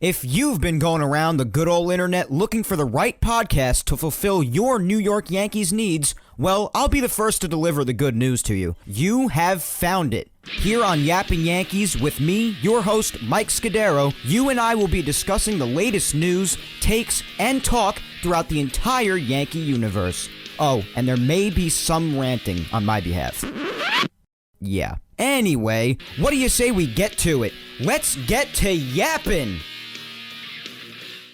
If you've been going around the good old internet looking for the right podcast to fulfill your New York Yankees needs, well, I'll be the first to deliver the good news to you. You have found it. Here on Yapping Yankees with me, your host, Mike Scudero, you and I will be discussing the latest news, takes, and talk throughout the entire Yankee universe. Oh, and there may be some ranting on my behalf. Yeah. Anyway, what do you say we get to it? Let's get to yapping!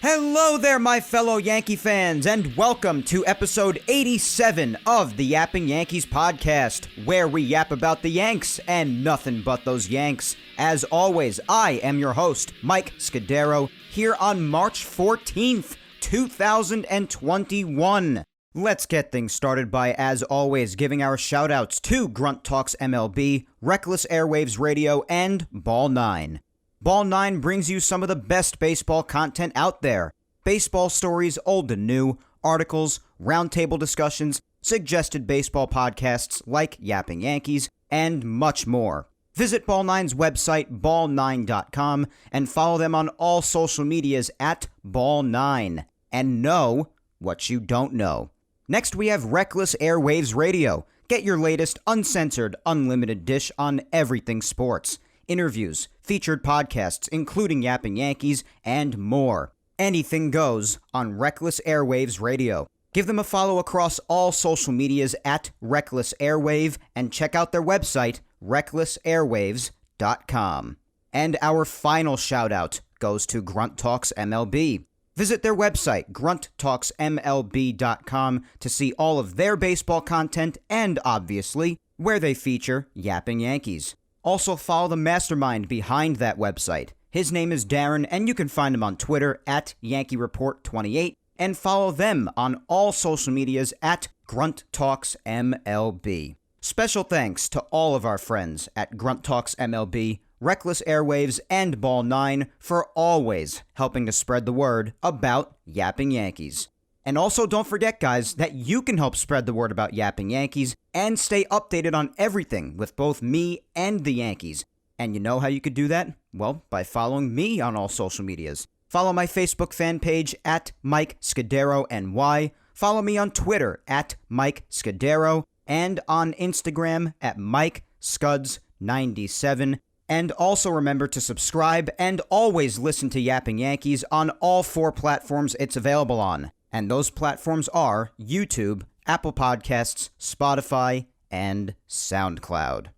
Hello there, my fellow Yankee fans, and welcome to episode 87 of the Yapping Yankees podcast, where we yap about the Yanks and nothing but those Yanks. As always, I am your host, Mike Scudero, here on March 14th, 2021. Let's get things started by, as always, giving our shout-outs to Grunt Talks MLB, Reckless Airwaves Radio, and Ball 9. Ball 9 brings you some of the best baseball content out there. Baseball stories, old and new, articles, roundtable discussions, suggested baseball podcasts like Yapping Yankees, and much more. Visit Ball 9's website, ball9.com, and follow them on all social medias at Ball9. And know what you don't know. Next, we have Reckless Airwaves Radio. Get your latest uncensored, unlimited dish on everything sports. Interviews, featured podcasts, including Yapping Yankees, and more. Anything goes on Reckless Airwaves Radio. Give them a follow across all social medias at Reckless Airwave and check out their website, recklessairwaves.com. And our final shout out goes to Grunt Talks MLB. Visit their website, grunttalksmlb.com, to see all of their baseball content and, obviously, where they feature Yapping Yankees. Also follow the mastermind behind that website. His name is Darren, and you can find him on Twitter at YankeeReport28, and follow them on all social medias at GruntTalksMLB. Special thanks to all of our friends at Grunt Talks MLB, Reckless Airwaves, and Ball 9 for always helping to spread the word about Yapping Yankees. And also don't forget, guys, that you can help spread the word about Yapping Yankees and stay updated on everything with both me and the Yankees. And you know how you could do that? Well, by following me on all social medias. Follow my Facebook fan page at Mike Scudero NY. Follow me on Twitter at Mike Scudero and on Instagram at Mike Scuds97. And also remember to subscribe and always listen to Yapping Yankees on all 4 platforms it's available on. And those platforms are YouTube, Apple Podcasts, Spotify, and SoundCloud.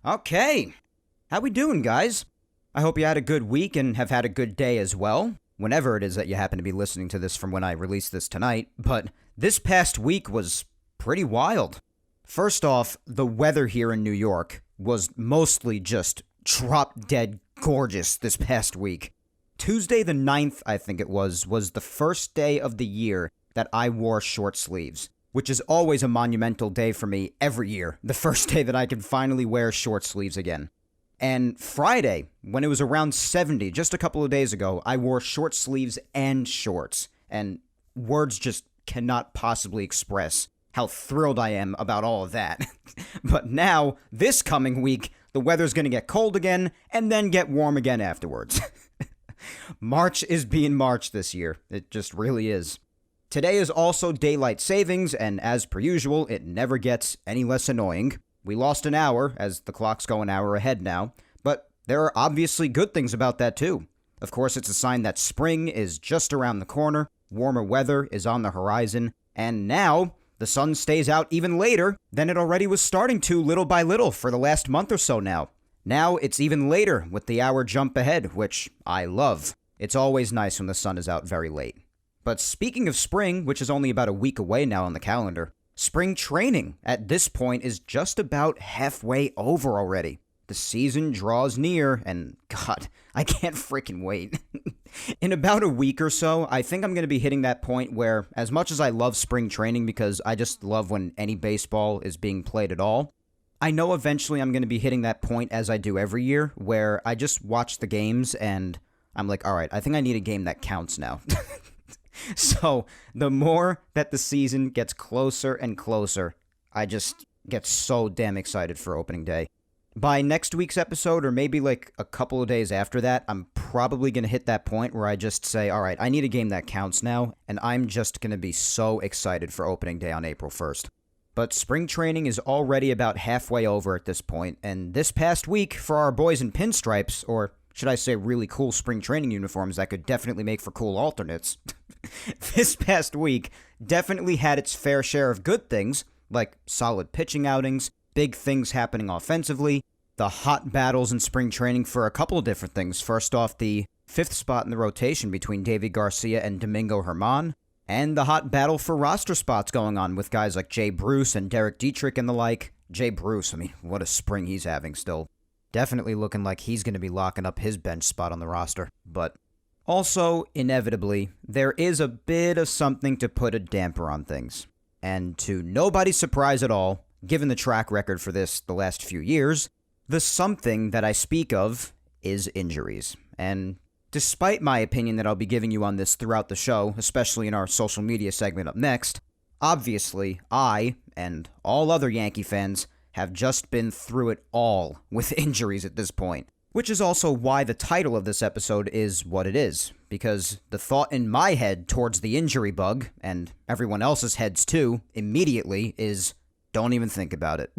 Okay, how we doing, guys? I hope you had a good week and have had a good day as well, whenever it is that you happen to be listening to this from when I release this tonight. But this past week was pretty wild. First off, the weather here in New York was mostly just drop-dead gorgeous this past week. Tuesday the 9th, I think it was the first day of the year that I wore short sleeves, which is always a monumental day for me every year, the first day that I can finally wear short sleeves again. And Friday, when it was around 70, just a couple of days ago, I wore short sleeves and shorts, and words just cannot possibly express how thrilled I am about all of that. But now, this coming week, the weather's gonna get cold again, and then get warm again afterwards. March is being March this year. It just really is. Today is also daylight savings, and as per usual, it never gets any less annoying. We lost an hour, as the clocks go an hour ahead now, but there are obviously good things about that too. Of course, it's a sign that spring is just around the corner, warmer weather is on the horizon, and now the sun stays out even later than it already was starting to little by little for the last month or so now. Now it's even later with the hour jump ahead, which I love. It's always nice when the sun is out very late. But speaking of spring, which is only about a week away now on the calendar, spring training at this point is just about halfway over already. The season draws near, and God, I can't freaking wait. In about a week or so, I think I'm going to be hitting that point where, as much as I love spring training because I just love when any baseball is being played at all, I know eventually I'm going to be hitting that point, as I do every year, where I just watch the games and I'm like, all right, I think I need a game that counts now. So the more that the season gets closer and closer, I just get so damn excited for opening day. By next week's episode, or maybe like a couple of days after that, I'm probably going to hit that point where I just say, all right, I need a game that counts now, and I'm just going to be so excited for opening day on April 1st. But spring training is already about halfway over at this point, and this past week for our boys in pinstripes, or should I say really cool spring training uniforms that could definitely make for cool alternates, this past week definitely had its fair share of good things, like solid pitching outings, big things happening offensively, the hot battles in spring training for a couple of different things. First off, the 5th spot in the rotation between Davy Garcia and Domingo Germán, and the hot battle for roster spots going on with guys like Jay Bruce and Derek Dietrich and the like. Jay Bruce, I mean, what a spring he's having still. Definitely looking like he's going to be locking up his bench spot on the roster. But also, inevitably, there is a bit of something to put a damper on things. And to nobody's surprise at all, given the track record for this the last few years, the something that I speak of is injuries. And despite my opinion that I'll be giving you on this throughout the show, especially in our social media segment up next, obviously I, and all other Yankee fans, have just been through it all with injuries at this point. Which is also why the title of this episode is what it is, because the thought in my head towards the injury bug, and everyone else's heads too, immediately is, don't even think about it.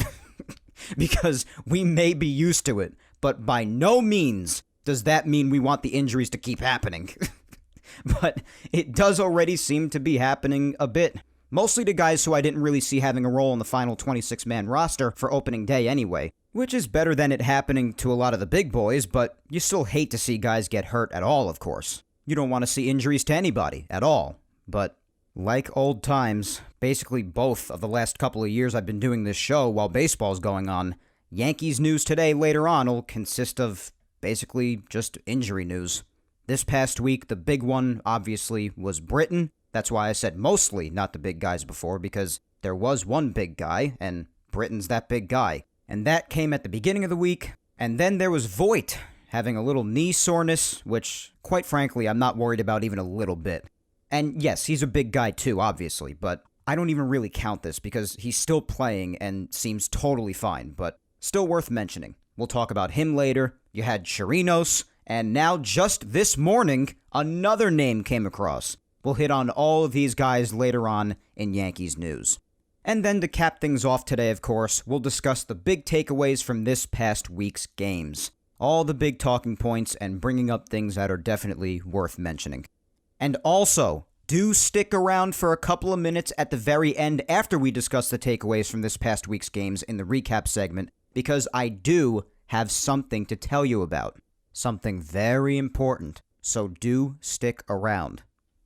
Because we may be used to it, but by no means does that mean we want the injuries to keep happening. But it does already seem to be happening a bit. Mostly to guys who I didn't really see having a role in the final 26-man roster for opening day anyway. Which is better than it happening to a lot of the big boys, but you still hate to see guys get hurt at all, of course. You don't want to see injuries to anybody, at all. But like old times, basically both of the last couple of years I've been doing this show while baseball's going on, Yankees news today later on will consist of basically just injury news. This past week, the big one, obviously, was Britton. That's why I said mostly not the big guys before, because there was one big guy, and Britton's that big guy. And that came at the beginning of the week. And then there was Voit having a little knee soreness, which, quite frankly, I'm not worried about even a little bit. And yes, he's a big guy too, obviously, but I don't even really count this because he's still playing and seems totally fine, but still worth mentioning. We'll talk about him later. You had Chirinos, and now just this morning, another name came across. We'll hit on all of these guys later on in Yankees news. And then to cap things off today, of course, we'll discuss the big takeaways from this past week's games. All the big talking points and bringing up things that are definitely worth mentioning. And also, do stick around for a couple of minutes at the very end after we discuss the takeaways from this past week's games in the recap segment, because I do have something to tell you about. Something very important, so do stick around.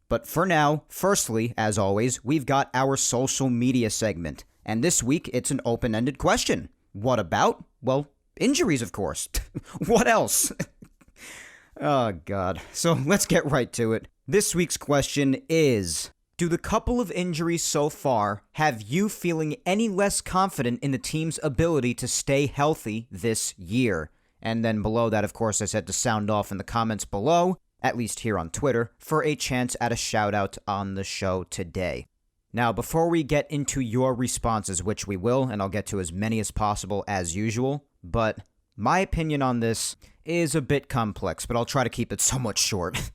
But for now, firstly, as always, we've got our social media segment. And this week, it's an open-ended question. What about? Well, injuries, of course. What else? Oh, God. So let's get right to it. This week's question is, do the couple of injuries so far have you feeling any less confident in the team's ability to stay healthy this year? And then below that, of course, I said to sound off in the comments below, at least here on Twitter, for a chance at a shout-out on the show today. Now, before we get into your responses, which we will, and I'll get to as many as possible as usual, but my opinion on this is a bit complex, but I'll try to keep it somewhat short.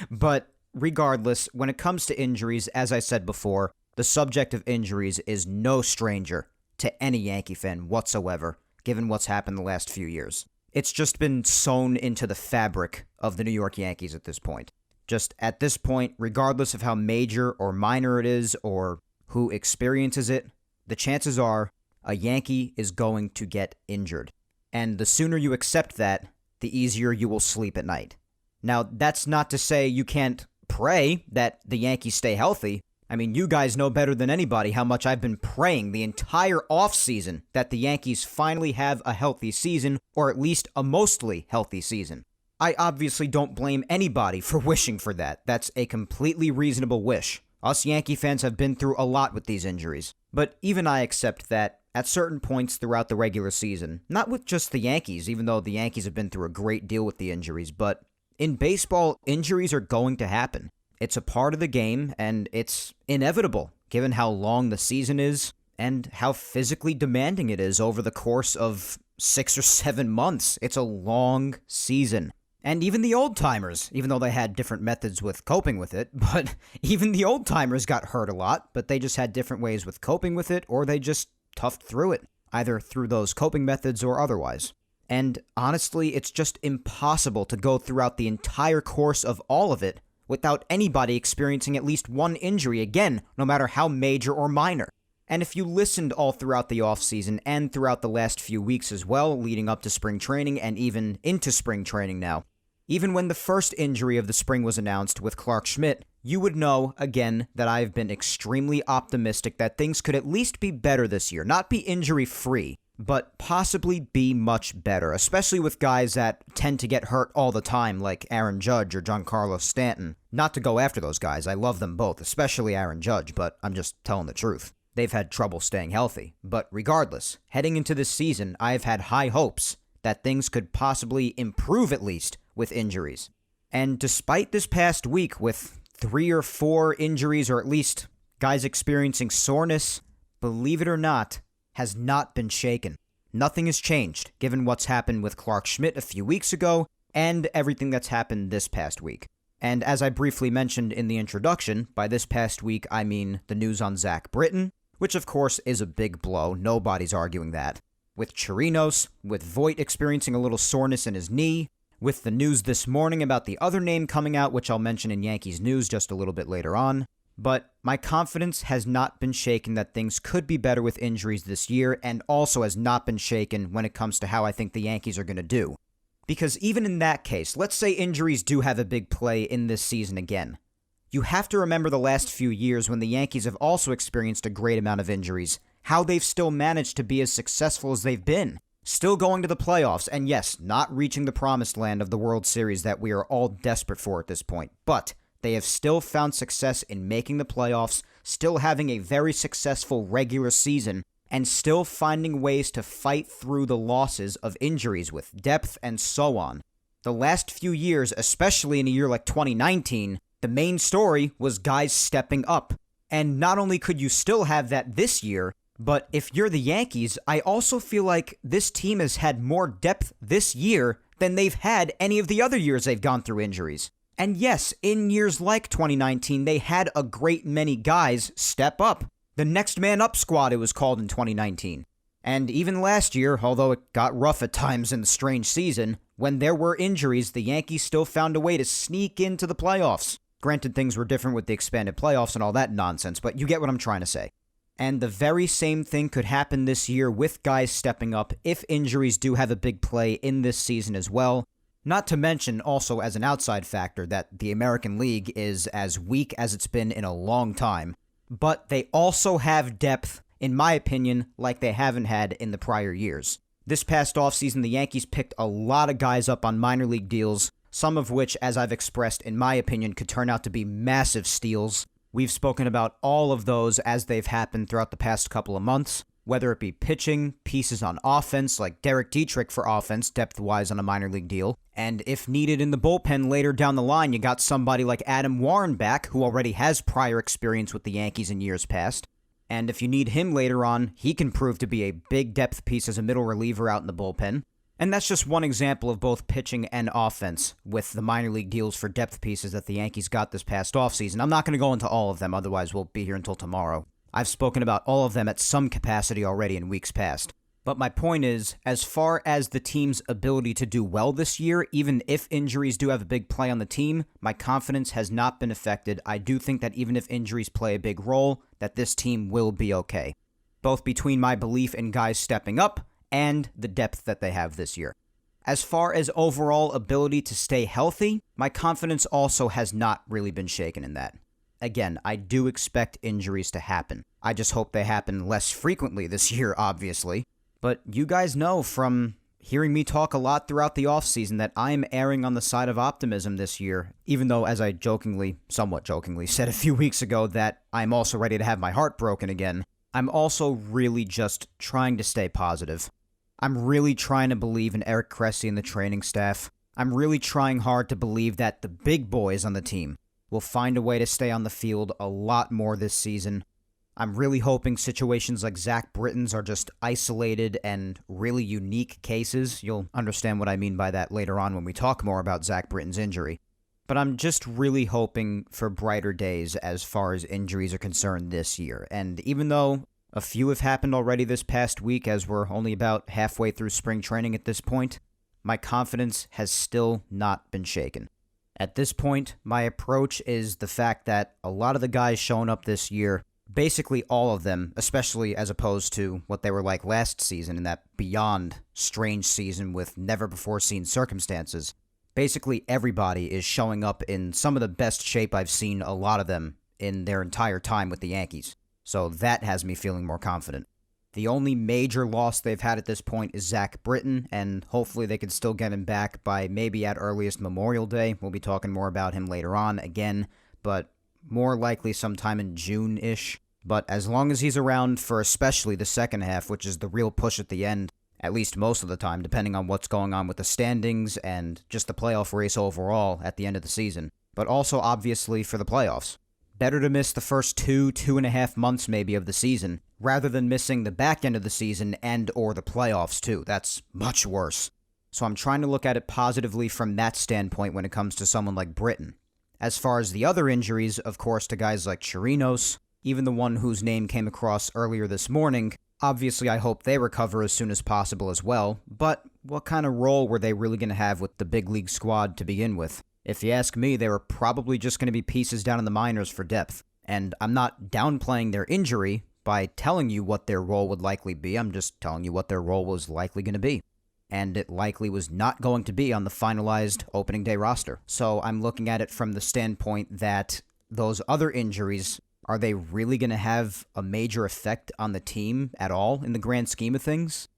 But regardless, when it comes to injuries, as I said before, the subject of injuries is no stranger to any Yankee fan whatsoever, given what's happened the last few years. It's just been sewn into the fabric of the New York Yankees at this point. Just at this point, regardless of how major or minor it is or who experiences it, the chances are a Yankee is going to get injured. And the sooner you accept that, the easier you will sleep at night. Now, that's not to say you can't pray that the Yankees stay healthy. I mean, you guys know better than anybody how much I've been praying the entire offseason that the Yankees finally have a healthy season, or at least a mostly healthy season. I obviously don't blame anybody for wishing for that. That's a completely reasonable wish. Us Yankee fans have been through a lot with these injuries. But even I accept that at certain points throughout the regular season, not with just the Yankees, even though the Yankees have been through a great deal with the injuries, but in baseball, injuries are going to happen. It's a part of the game, and it's inevitable, given how long the season is and how physically demanding it is over the course of 6 or 7 months. It's a long season. And even the old-timers, even though they had different methods with coping with it, but even the old-timers got hurt a lot, but they just had different ways with coping with it, or they just toughed through it, either through those coping methods or otherwise. And honestly, it's just impossible to go throughout the entire course of all of it without anybody experiencing at least one injury again, no matter how major or minor. And if you listened all throughout the offseason and throughout the last few weeks as well, leading up to spring training and even into spring training now, even when the first injury of the spring was announced with Clark Schmidt, you would know, again, that I've been extremely optimistic that things could at least be better this year. Not be injury-free, but possibly be much better, especially with guys that tend to get hurt all the time, like Aaron Judge or Giancarlo Stanton. Not to go after those guys, I love them both, especially Aaron Judge, but I'm just telling the truth. They've had trouble staying healthy. But regardless, heading into this season, I've had high hopes that things could possibly improve at least with injuries. And despite this past week with 3 or 4 injuries, or at least guys experiencing soreness, believe it or not, has not been shaken. Nothing has changed, given what's happened with Clark Schmidt a few weeks ago, and everything that's happened this past week. And as I briefly mentioned in the introduction, by this past week I mean the news on Zach Britton, which of course is a big blow, nobody's arguing that. With Chirinos, with Voit experiencing a little soreness in his knee, with the news this morning about the other name coming out, which I'll mention in Yankees news just a little bit later on. But my confidence has not been shaken that things could be better with injuries this year, and also has not been shaken when it comes to how I think the Yankees are going to do. Because even in that case, let's say injuries do have a big play in this season again. You have to remember the last few years when the Yankees have also experienced a great amount of injuries, how they've still managed to be as successful as they've been. Still going to the playoffs, and yes, not reaching the promised land of the World Series that we are all desperate for at this point, but they have still found success in making the playoffs, still having a very successful regular season, and still finding ways to fight through the losses of injuries with depth and so on. The last few years, especially in a year like 2019, the main story was guys stepping up. And not only could you still have that this year, but if you're the Yankees, I also feel like this team has had more depth this year than they've had any of the other years they've gone through injuries. And yes, in years like 2019, they had a great many guys step up. The next man up squad, it was called in 2019. And even last year, although it got rough at times in the strange season, when there were injuries, the Yankees still found a way to sneak into the playoffs. Granted, things were different with the expanded playoffs and all that nonsense, but you get what I'm trying to say. And the very same thing could happen this year with guys stepping up if injuries do have a big play in this season as well. Not to mention also as an outside factor that the American League is as weak as it's been in a long time. But they also have depth, in my opinion, like they haven't had in the prior years. This past offseason, the Yankees picked a lot of guys up on minor league deals, some of which, as I've expressed, in my opinion, could turn out to be massive steals. We've spoken about all of those as they've happened throughout the past couple of months, whether it be pitching, pieces on offense, like Derek Dietrich for offense, depth-wise on a minor league deal, and if needed in the bullpen later down the line, you got somebody like Adam Warren back, who already has prior experience with the Yankees in years past, and if you need him later on, he can prove to be a big depth piece as a middle reliever out in the bullpen. And that's just one example of both pitching and offense with the minor league deals for depth pieces that the Yankees got this past offseason. I'm not going to go into all of them, otherwise we'll be here until tomorrow. I've spoken about all of them at some capacity already in weeks past. But my point is, as far as the team's ability to do well this year, even if injuries do have a big play on the team, my confidence has not been affected. I do think that even if injuries play a big role, that this team will be okay. Both between my belief in guys stepping up and the depth that they have this year. As far as overall ability to stay healthy, my confidence also has not really been shaken in that. Again, I do expect injuries to happen. I just hope they happen less frequently this year, obviously. But you guys know from hearing me talk a lot throughout the offseason that I'm erring on the side of optimism this year, even though, as I somewhat jokingly, said a few weeks ago that I'm also ready to have my heart broken again. I'm also really just trying to stay positive. I'm really trying to believe in Eric Cressy and the training staff. I'm really trying hard to believe that the big boys on the team will find a way to stay on the field a lot more this season. I'm really hoping situations like Zach Britton's are just isolated and really unique cases. You'll understand what I mean by that later on when we talk more about Zach Britton's injury. But I'm just really hoping for brighter days as far as injuries are concerned this year. And even though a few have happened already this past week, as we're only about halfway through spring training at this point, my confidence has still not been shaken. At this point, my approach is the fact that a lot of the guys showing up this year, basically all of them, especially as opposed to what they were like last season in that beyond strange season with never-before-seen circumstances, basically everybody is showing up in some of the best shape I've seen a lot of them in their entire time with the Yankees. So that has me feeling more confident. The only major loss they've had at this point is Zach Britton, and hopefully they can still get him back by maybe at earliest Memorial Day. We'll be talking more about him later on again, but more likely sometime in June-ish. But as long as he's around for especially the second half, which is the real push at the end, at least most of the time, depending on what's going on with the standings and just the playoff race overall at the end of the season, but also obviously for the playoffs. Better to miss the first 2.5 months maybe of the season, rather than missing the back end of the season and or the playoffs too. That's much worse. So I'm trying to look at it positively from that standpoint when it comes to someone like Britton. As far as the other injuries, of course, to guys like Chirinos, even the one whose name came across earlier this morning, obviously I hope they recover as soon as possible as well, but what kind of role were they really going to have with the big league squad to begin with? If you ask me, they were probably just going to be pieces down in the minors for depth. And I'm not downplaying their injury by telling you what their role would likely be. I'm just telling you what their role was likely going to be. And it likely was not going to be on the finalized opening day roster. So I'm looking at it from the standpoint that those other injuries, are they really going to have a major effect on the team at all in the grand scheme of things?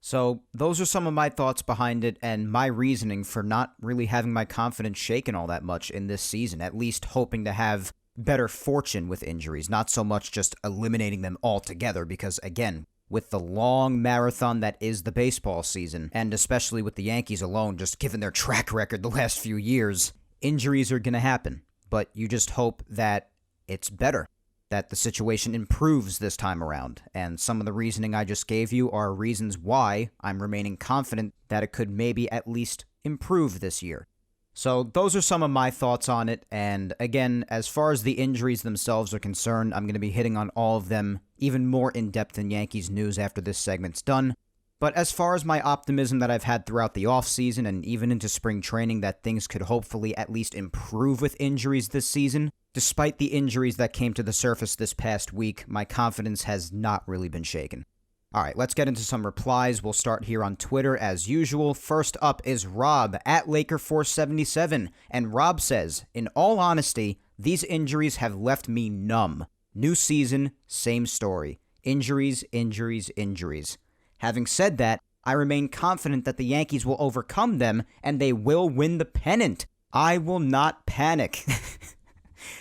So those are some of my thoughts behind it and my reasoning for not really having my confidence shaken all that much in this season, at least hoping to have better fortune with injuries, not so much just eliminating them altogether because, again, with the long marathon that is the baseball season, and especially with the Yankees alone, just given their track record the last few years, injuries are going to happen. But you just hope that it's better, that the situation improves this time around. And some of the reasoning I just gave you are reasons why I'm remaining confident that it could maybe at least improve this year. So those are some of my thoughts on it, and again, as far as the injuries themselves are concerned, I'm going to be hitting on all of them even more in-depth in Yankees news after this segment's done. But as far as my optimism that I've had throughout the offseason and even into spring training that things could hopefully at least improve with injuries this season, despite the injuries that came to the surface this past week, my confidence has not really been shaken. All right, let's get into some replies. We'll start here on Twitter as usual. First up is Rob at Laker477, and Rob says, "In all honesty, these injuries have left me numb. New season, same story. Injuries, injuries, injuries. Having said that, I remain confident that the Yankees will overcome them and they will win the pennant. I will not panic."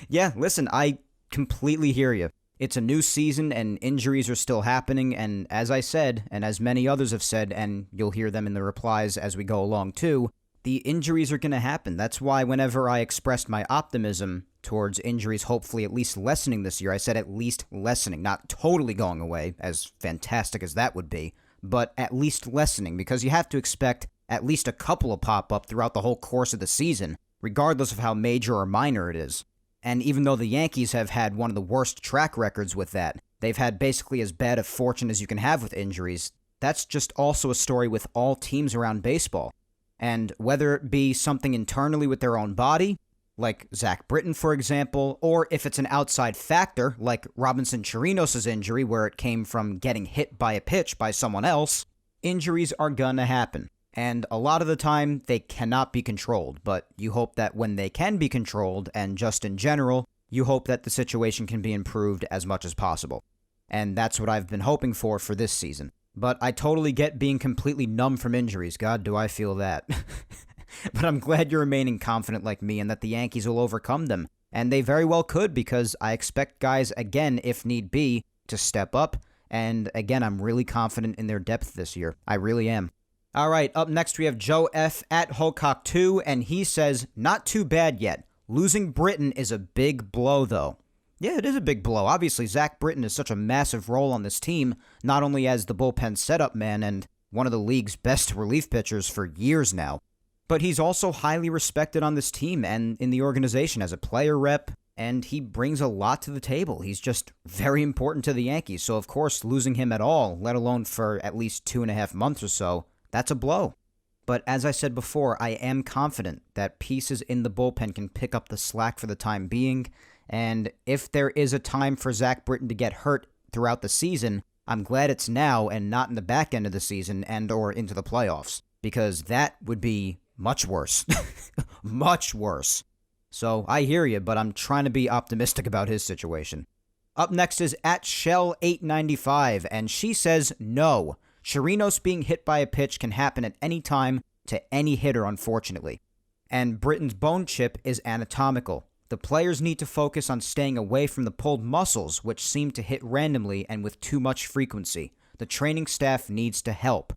Yeah, listen, I completely hear you. It's a new season and injuries are still happening, and as I said, and as many others have said, and you'll hear them in the replies as we go along too, the injuries are going to happen. That's why whenever I expressed my optimism towards injuries hopefully at least lessening this year, I said at least lessening, not totally going away, as fantastic as that would be, but at least lessening, because you have to expect at least a couple of pop up throughout the whole course of the season, regardless of how major or minor it is. And even though the Yankees have had one of the worst track records with that, they've had basically as bad a fortune as you can have with injuries, that's just also a story with all teams around baseball. And whether it be something internally with their own body, like Zach Britton, for example, or if it's an outside factor, like Robinson Chirinos' injury, where it came from getting hit by a pitch by someone else, injuries are gonna happen. And a lot of the time, they cannot be controlled, but you hope that when they can be controlled, and just in general, you hope that the situation can be improved as much as possible. And that's what I've been hoping for this season. But I totally get being completely numb from injuries. God, do I feel that. But I'm glad you're remaining confident like me and that the Yankees will overcome them. And they very well could, because I expect guys, again, if need be, to step up. And again, I'm really confident in their depth this year. I really am. All right, up next we have Joe F. at Hocock2, and he says, "Not too bad yet. Losing Britton is a big blow, though. Yeah, it is a big blow. Obviously, Zach Britton is such a massive role on this team, not only as the bullpen setup man and one of the league's best relief pitchers for years now, but he's also highly respected on this team and in the organization as a player rep, and he brings a lot to the table. He's just very important to the Yankees, so of course, losing him at all, let alone for at least 2.5 months or so, that's a blow. But as I said before, I am confident that pieces in the bullpen can pick up the slack for the time being, and if there is a time for Zach Britton to get hurt throughout the season, I'm glad it's now and not in the back end of the season and or into the playoffs, because that would be much worse. Much worse. So I hear you, but I'm trying to be optimistic about his situation. Up next is at Shell895, and she says no. Chirinos being hit by a pitch can happen at any time to any hitter, unfortunately. And Britton's bone chip is anatomical. The players need to focus on staying away from the pulled muscles, which seem to hit randomly and with too much frequency. The training staff needs to help.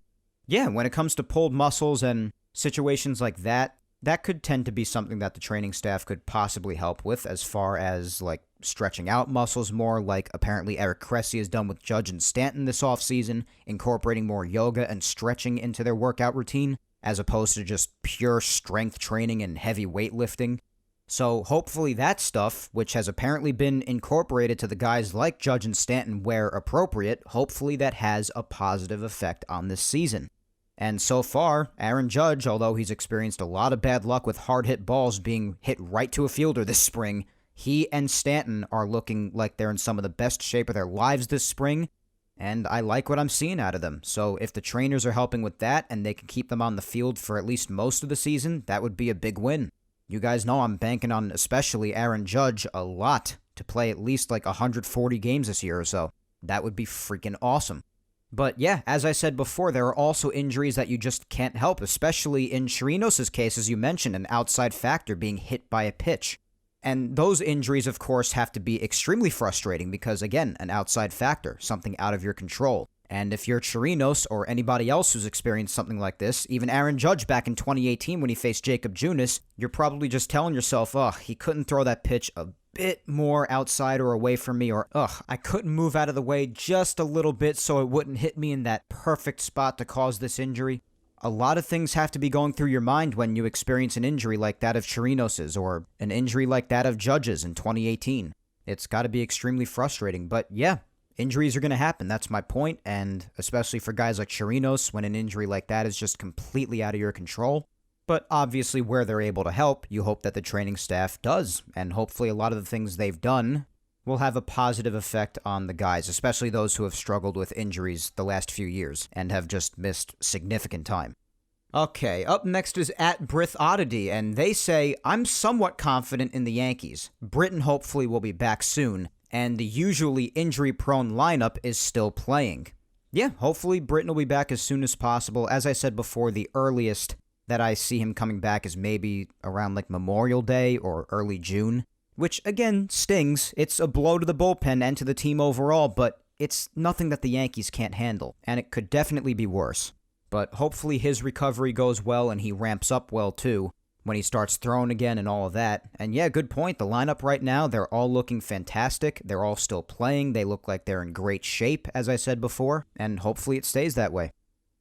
Yeah, when it comes to pulled muscles and situations like that, that could tend to be something that the training staff could possibly help with, as far as like stretching out muscles more, like apparently Eric Cressy has done with Judge and Stanton this offseason, incorporating more yoga and stretching into their workout routine, as opposed to just pure strength training and heavy weightlifting. So hopefully that stuff, which has apparently been incorporated to the guys like Judge and Stanton where appropriate, hopefully that has a positive effect on this season. And so far, Aaron Judge, although he's experienced a lot of bad luck with hard-hit balls being hit right to a fielder this spring, he and Stanton are looking like they're in some of the best shape of their lives this spring, and I like what I'm seeing out of them. So if the trainers are helping with that and they can keep them on the field for at least most of the season, that would be a big win. You guys know I'm banking on especially Aaron Judge a lot to play at least like 140 games this year or so. That would be freaking awesome. But yeah, as I said before, there are also injuries that you just can't help, especially in Chirinos' case, as you mentioned, an outside factor being hit by a pitch. And those injuries, of course, have to be extremely frustrating because, again, an outside factor, something out of your control. And if you're Chirinos or anybody else who's experienced something like this, even Aaron Judge back in 2018 when he faced Jacob Junis, you're probably just telling yourself, he couldn't throw that pitch a bit more outside or away from me, or, I couldn't move out of the way just a little bit so it wouldn't hit me in that perfect spot to cause this injury. A lot of things have to be going through your mind when you experience an injury like that of Chirinos's or an injury like that of Judge's in 2018. It's got to be extremely frustrating, but yeah. Injuries are going to happen, that's my point, and especially for guys like Chirinos, when an injury like that is just completely out of your control. But obviously, where they're able to help, you hope that the training staff does, and hopefully a lot of the things they've done will have a positive effect on the guys, especially those who have struggled with injuries the last few years and have just missed significant time. Okay, up next is at Brith Oddity, and they say, I'm somewhat confident in the Yankees. Britton hopefully will be back soon, and the usually injury-prone lineup is still playing. Yeah, hopefully Britton will be back as soon as possible. As I said before, the earliest that I see him coming back is maybe around like Memorial Day or early June, which again stings. It's a blow to the bullpen and to the team overall, but it's nothing that the Yankees can't handle, and it could definitely be worse. But hopefully his recovery goes well and he ramps up well too when he starts throwing again and all of that. And yeah, good point. The lineup right now, they're all looking fantastic. They're all still playing. They look like they're in great shape, as I said before, and hopefully it stays that way.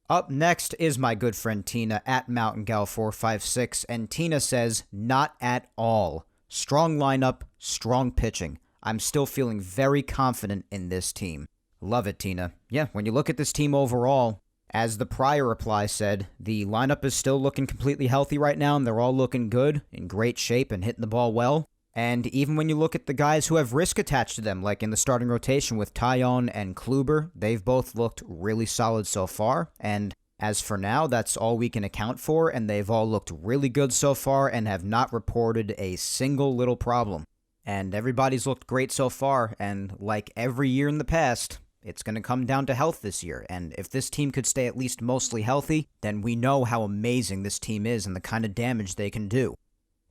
Up next is my good friend Tina at MountainGal456, and Tina says, not at all. Strong lineup, strong pitching. I'm still feeling very confident in this team. Love it, Tina. Yeah, when you look at this team overall, as the prior reply said, the lineup is still looking completely healthy right now, and they're all looking good, in great shape, and hitting the ball well. And even when you look at the guys who have risk attached to them, like in the starting rotation with Taillon and Kluber, they've both looked really solid so far. And as for now, that's all we can account for, and they've all looked really good so far and have not reported a single little problem. And everybody's looked great so far, and like every year in the past, it's going to come down to health this year, and if this team could stay at least mostly healthy, then we know how amazing this team is and the kind of damage they can do.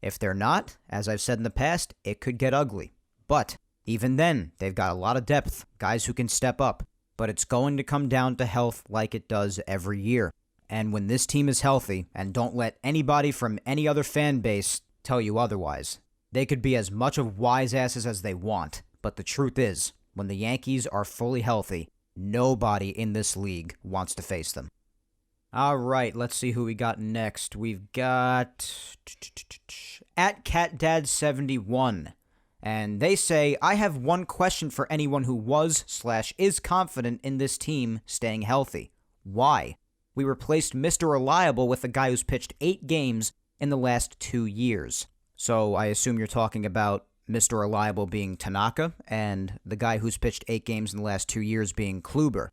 If they're not, as I've said in the past, it could get ugly. But even then, they've got a lot of depth, guys who can step up, but it's going to come down to health like it does every year. And when this team is healthy, and don't let anybody from any other fan base tell you otherwise, they could be as much of wise asses as they want, But the truth is, when the Yankees are fully healthy, nobody in this league wants to face them. All right, let's see who we got next. We've got at CatDad71. And they say, I have one question for anyone who was/is confident in this team staying healthy. Why? We replaced Mr. Reliable with a guy who's pitched 8 games in the last 2 years. So I assume you're talking about Mr. Reliable being Tanaka and the guy who's pitched 8 games in the last 2 years being Kluber.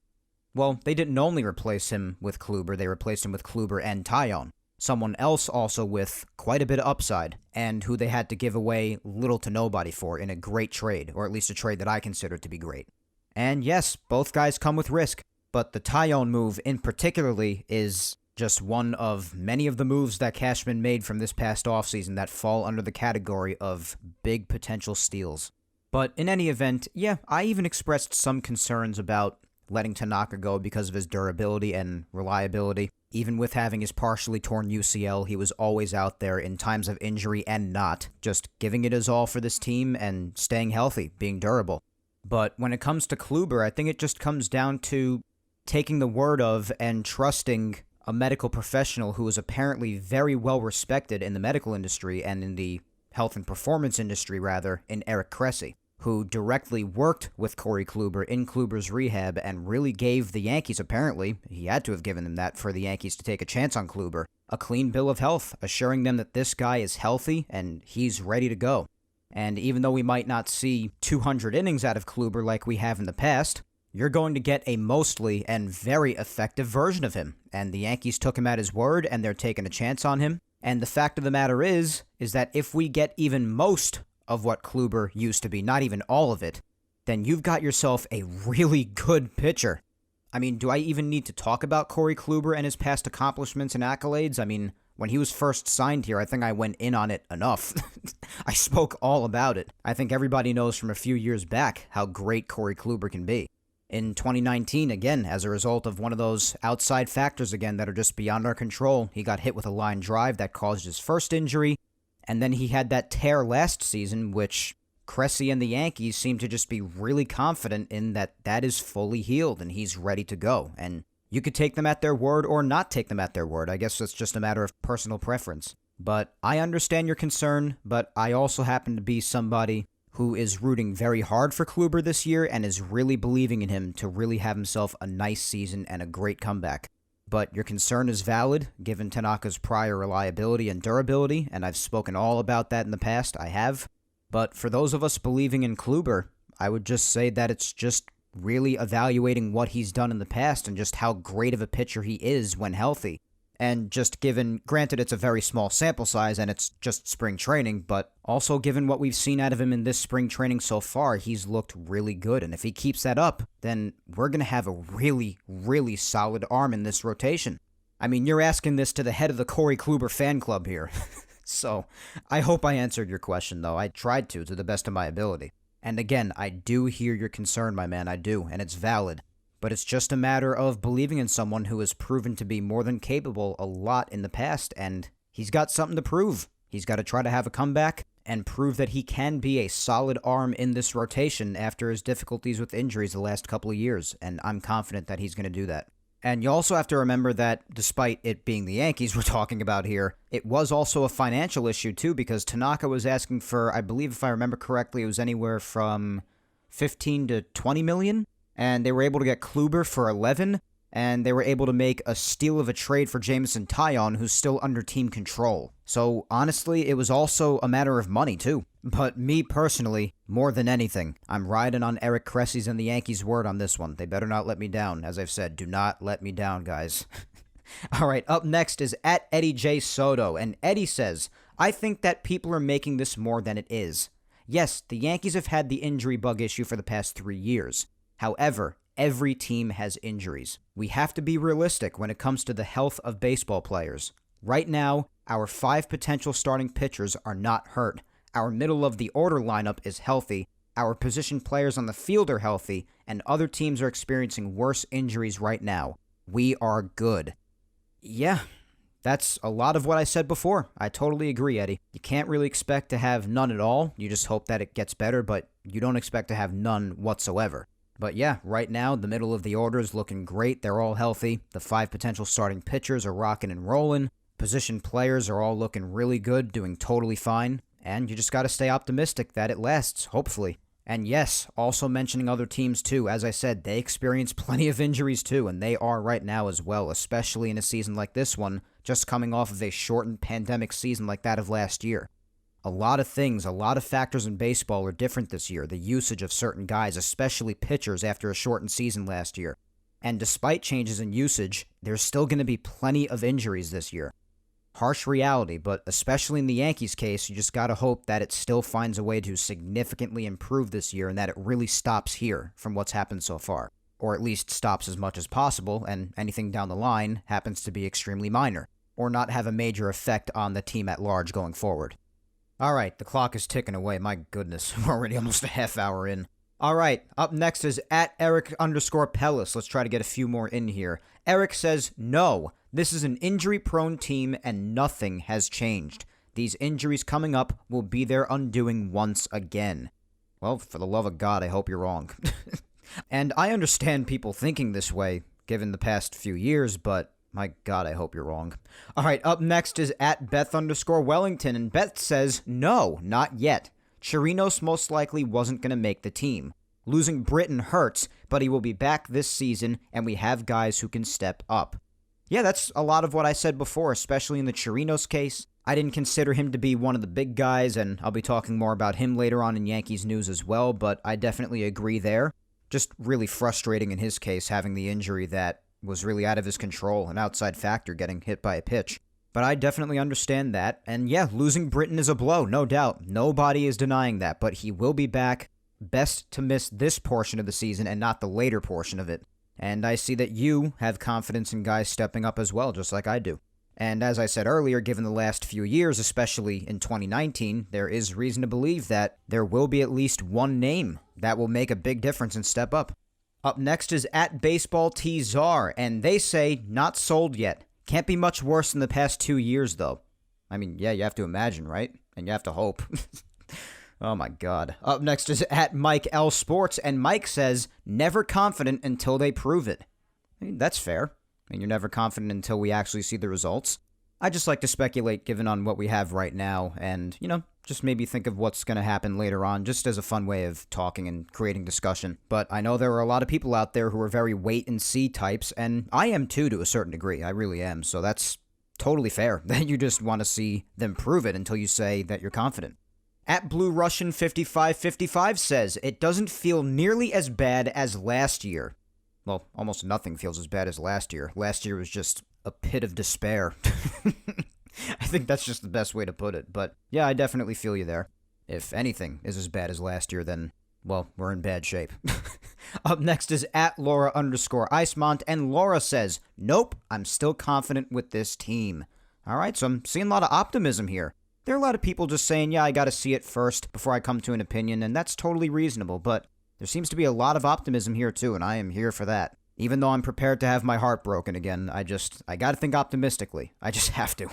Well, they didn't only replace him with Kluber, they replaced him with Kluber and Taillon. Someone else also with quite a bit of upside, and who they had to give away little to nobody for in a great trade, or at least a trade that I consider to be great. And yes, both guys come with risk, but the Taillon move in particularly is just one of many of the moves that Cashman made from this past offseason that fall under the category of big potential steals. But in any event, yeah, I even expressed some concerns about letting Tanaka go because of his durability and reliability. Even with having his partially torn UCL, he was always out there in times of injury and not, just giving it his all for this team and staying healthy, being durable. But when it comes to Kluber, I think it just comes down to taking the word of and trusting a medical professional who is apparently very well respected in the medical industry and in the health and performance industry, rather, in Eric Cressey, who directly worked with Corey Kluber in Kluber's rehab and really gave the Yankees, apparently, he had to have given them that for the Yankees to take a chance on Kluber, a clean bill of health, assuring them that this guy is healthy and he's ready to go. And even though we might not see 200 innings out of Kluber like we have in the past, you're going to get a mostly and very effective version of him. And the Yankees took him at his word, and they're taking a chance on him. And the fact of the matter is that if we get even most of what Kluber used to be, not even all of it, then you've got yourself a really good pitcher. I mean, do I even need to talk about Corey Kluber and his past accomplishments and accolades? I mean, when he was first signed here, I think I went in on it enough. I spoke all about it. I think everybody knows from a few years back how great Corey Kluber can be. In 2019, again, as a result of one of those outside factors again that are just beyond our control, he got hit with a line drive that caused his first injury, and then he had that tear last season, which Cressey and the Yankees seem to just be really confident in that is fully healed and he's ready to go. And you could take them at their word or not take them at their word. I guess it's just a matter of personal preference. But I understand your concern, but I also happen to be somebody who is rooting very hard for Kluber this year and is really believing in him to really have himself a nice season and a great comeback. But your concern is valid, given Tanaka's prior reliability and durability, and I've spoken all about that in the past, I have. But for those of us believing in Kluber, I would just say that it's just really evaluating what he's done in the past and just how great of a pitcher he is when healthy. And just given, granted it's a very small sample size and it's just spring training, but also given what we've seen out of him in this spring training so far, he's looked really good. And if he keeps that up, then we're going to have a really, really solid arm in this rotation. I mean, you're asking this to the head of the Corey Kluber fan club here. So, I hope I answered your question, though. I tried to the best of my ability. And again, I do hear your concern, my man, I do, and it's valid. But it's just a matter of believing in someone who has proven to be more than capable a lot in the past, and he's got something to prove. He's got to try to have a comeback and prove that he can be a solid arm in this rotation after his difficulties with injuries the last couple of years, and I'm confident that he's going to do that. And you also have to remember that, despite it being the Yankees we're talking about here, it was also a financial issue too, because Tanaka was asking for, I believe if I remember correctly, it was anywhere from 15 to 20 million? And they were able to get Kluber for 11, and they were able to make a steal of a trade for Jameson Taillon, who's still under team control. So, honestly, it was also a matter of money, too. But me, personally, more than anything, I'm riding on Eric Cressey's and the Yankees' word on this one. They better not let me down. As I've said, do not let me down, guys. All right, up next is at Eddie J. Soto, and Eddie says, I think that people are making this more than it is. Yes, the Yankees have had the injury bug issue for the past 3 years. However, every team has injuries. We have to be realistic when it comes to the health of baseball players. Right now, our 5 potential starting pitchers are not hurt. Our middle-of-the-order lineup is healthy. Our position players on the field are healthy, and other teams are experiencing worse injuries right now. We are good. Yeah, That's a lot of what I said before. I totally agree, Eddie. You can't really expect to have none at all. You just hope that it gets better, but you don't expect to have none whatsoever. But yeah, right now, the middle of the order is looking great. They're all healthy. The 5 potential starting pitchers are rocking and rolling. Position players are all looking really good, doing totally fine. And you just got to stay optimistic that it lasts, hopefully. And yes, also mentioning other teams too. As I said, they experience plenty of injuries too, and they are right now as well, especially in a season like this one, just coming off of a shortened pandemic season like that of last year. A lot of things, a lot of factors in baseball are different this year. The usage of certain guys, especially pitchers after a shortened season last year. And despite changes in usage, there's still going to be plenty of injuries this year. Harsh reality, but especially in the Yankees' case, you just gotta hope that it still finds a way to significantly improve this year and that it really stops here from what's happened so far. Or at least stops as much as possible, and anything down the line happens to be extremely minor, or not have a major effect on the team at large going forward. Alright, the clock is ticking away, my goodness, we're already almost a half hour in. Alright, up next is @Eric_Pellis. Let's try to get a few more in here. Eric says, no, this is an injury-prone team and nothing has changed. These injuries coming up will be their undoing once again. Well, for the love of God, I hope you're wrong. And I understand people thinking this way, given the past few years, but my God, I hope you're wrong. Alright, up next is @Beth_Wellington, and Beth says, no, not yet. Chirinos most likely wasn't going to make the team. Losing Britton hurts, but he will be back this season, and we have guys who can step up. Yeah, that's a lot of what I said before, especially in the Chirinos case. I didn't consider him to be one of the big guys, and I'll be talking more about him later on in Yankees news as well, but I definitely agree there. Just really frustrating in his case, having the injury that was really out of his control, an outside factor getting hit by a pitch. But I definitely understand that, and yeah, losing Britton is a blow, no doubt. Nobody is denying that, but he will be back. Best to miss this portion of the season and not the later portion of it. And I see that you have confidence in guys stepping up as well, just like I do. And as I said earlier, given the last few years, especially in 2019, there is reason to believe that there will be at least one name that will make a big difference and step up. Up next is @BaseballTZar, and they say, not sold yet. Can't be much worse than the past 2 years, though. I mean, yeah, you have to imagine, right? And you have to hope. Oh my God. Up next is @MikeLSports, and Mike says, never confident until they prove it. I mean, that's fair. I mean, you're never confident until we actually see the results. I just like to speculate given on what we have right now, and, just maybe think of what's going to happen later on, just as a fun way of talking and creating discussion. But I know there are a lot of people out there who are very wait-and-see types, and I am too to a certain degree. I really am, so that's totally fair. That you just want to see them prove it until you say that you're confident. @BlueRussian5555 says, it doesn't feel nearly as bad as last year. Well, almost nothing feels as bad as last year. Last year was just a pit of despair. I think that's just the best way to put it. But yeah, I definitely feel you there. If anything is as bad as last year, then, well, we're in bad shape. Up next is @Laura_Icemont, and Laura says, nope, I'm still confident with this team. All right, so I'm seeing a lot of optimism here. There are a lot of people just saying, yeah, I gotta see it first before I come to an opinion, and that's totally reasonable, but there seems to be a lot of optimism here too, and I am here for that. Even though I'm prepared to have my heart broken again, I gotta think optimistically. I just have to.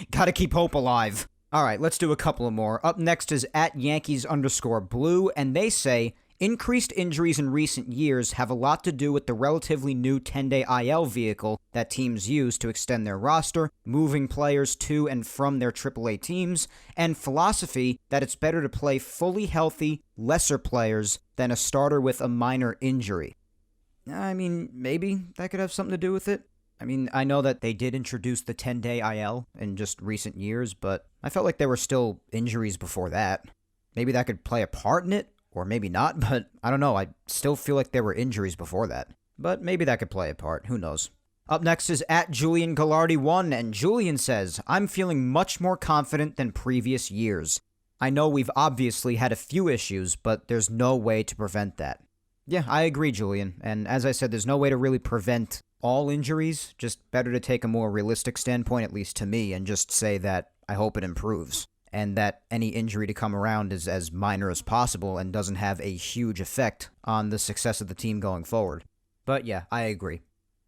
Gotta keep hope alive. Alright, let's do a couple of more. Up next is @Yankees_Blue, and they say, increased injuries in recent years have a lot to do with the relatively new 10-day IL vehicle that teams use to extend their roster, moving players to and from their AAA teams, and philosophy that it's better to play fully healthy, lesser players than a starter with a minor injury. I mean, maybe that could have something to do with it. I mean, I know that they did introduce the 10-day IL in just recent years, but I felt like there were still injuries before that. Maybe that could play a part in it, or maybe not, but I don't know. I still feel like there were injuries before that. But maybe that could play a part. Who knows? Up next is @JulianGallardi1, and Julian says, I'm feeling much more confident than previous years. I know we've obviously had a few issues, but there's no way to prevent that. Yeah, I agree, Julian. And as I said, there's no way to really prevent all injuries. Just better to take a more realistic standpoint, at least to me, and just say that I hope it improves. And that any injury to come around is as minor as possible and doesn't have a huge effect on the success of the team going forward. But yeah, I agree.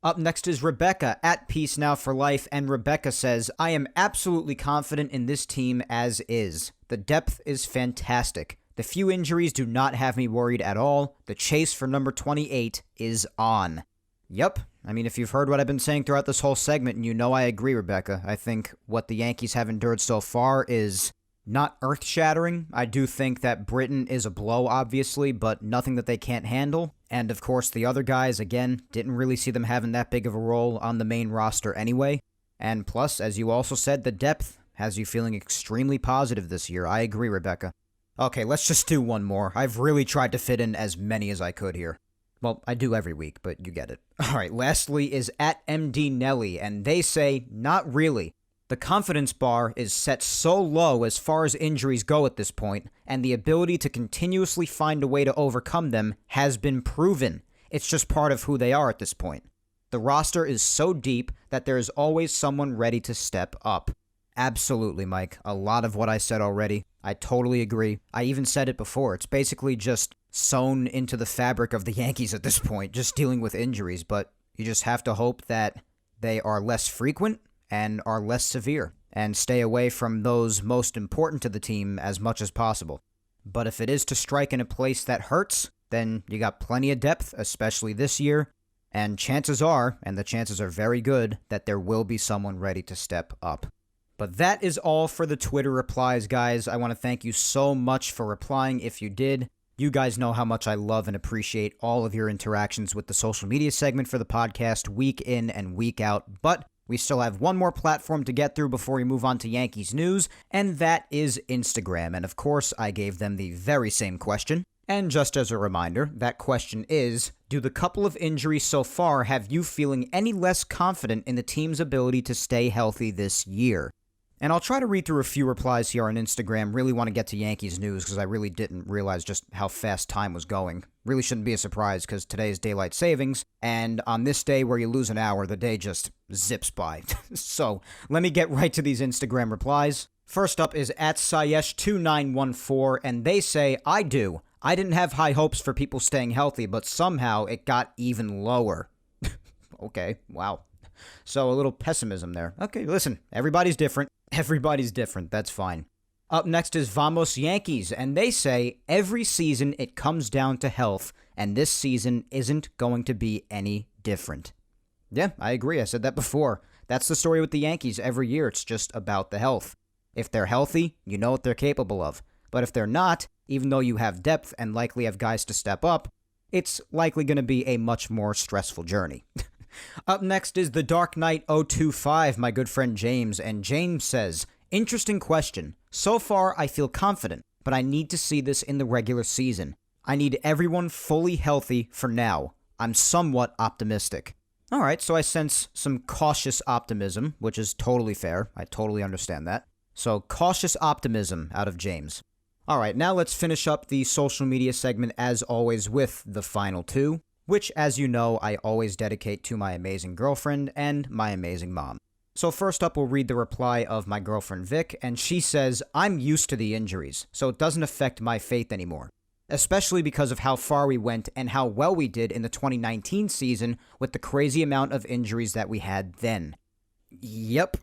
Up next is Rebecca at Peace Now for Life, and Rebecca says, I am absolutely confident in this team as is. The depth is fantastic. The few injuries do not have me worried at all. The chase for number 28 is on. Yep. I mean, if you've heard what I've been saying throughout this whole segment, and you know I agree, Rebecca. I think what the Yankees have endured so far is not earth-shattering. I do think that Britain is a blow, obviously, but nothing that they can't handle. And, of course, the other guys, again, didn't really see them having that big of a role on the main roster anyway. And plus, as you also said, the depth has you feeling extremely positive this year. I agree, Rebecca. Okay, let's just do one more. I've really tried to fit in as many as I could here. Well, I do every week, but you get it. Alright, lastly is at MD Nelly, and they say, not really. The confidence bar is set so low as far as injuries go at this point, and the ability to continuously find a way to overcome them has been proven. It's just part of who they are at this point. The roster is so deep that there is always someone ready to step up. Absolutely, Mike. A lot of what I said already. I totally agree. I even said it before. It's basically just sewn into the fabric of the Yankees at this point, just dealing with injuries, but you just have to hope that they are less frequent and are less severe, and stay away from those most important to the team as much as possible. But if it is to strike in a place that hurts, then you got plenty of depth, especially this year, and chances are, and the chances are very good, that there will be someone ready to step up. But that is all for the Twitter replies, guys. I want to thank you so much for replying if you did. You guys know how much I love and appreciate all of your interactions with the social media segment for the podcast week in and week out, but we still have one more platform to get through before we move on to Yankees news, and that is Instagram. And of course, I gave them the very same question. And just as a reminder, that question is, do the couple of injuries so far have you feeling any less confident in the team's ability to stay healthy this year? And I'll try to read through a few replies here on Instagram. Really want to get to Yankees news because I really didn't realize just how fast time was going. Really shouldn't be a surprise because today is daylight savings, and on this day where you lose an hour, the day just zips by. So, let me get right to these Instagram replies. First up is at Sayesh2914, and they say, I do. I didn't have high hopes for people staying healthy, but somehow it got even lower. Okay, wow. So a little pessimism there. Okay, listen, everybody's different. Everybody's different, that's fine. Up next is Vamos Yankees, and they say, every season it comes down to health, and this season isn't going to be any different. Yeah, I agree, I said that before. That's the story with the Yankees every year, it's just about the health. If they're healthy, you know what they're capable of. But if they're not, even though you have depth and likely have guys to step up, it's likely going to be a much more stressful journey. Up next is the Dark Knight 025, my good friend James, and James says, interesting question. So far, I feel confident, but I need to see this in the regular season. I need everyone fully healthy for now. I'm somewhat optimistic. Alright, so I sense some cautious optimism, which is totally fair. I totally understand that. So, cautious optimism out of James. Alright, now let's finish up the social media segment as always with the final two, which, as you know, I always dedicate to my amazing girlfriend and my amazing mom. So first up, we'll read the reply of my girlfriend Vic, and she says, I'm used to the injuries, so it doesn't affect my faith anymore. Especially because of how far we went and how well we did in the 2019 season with the crazy amount of injuries that we had then. Yep.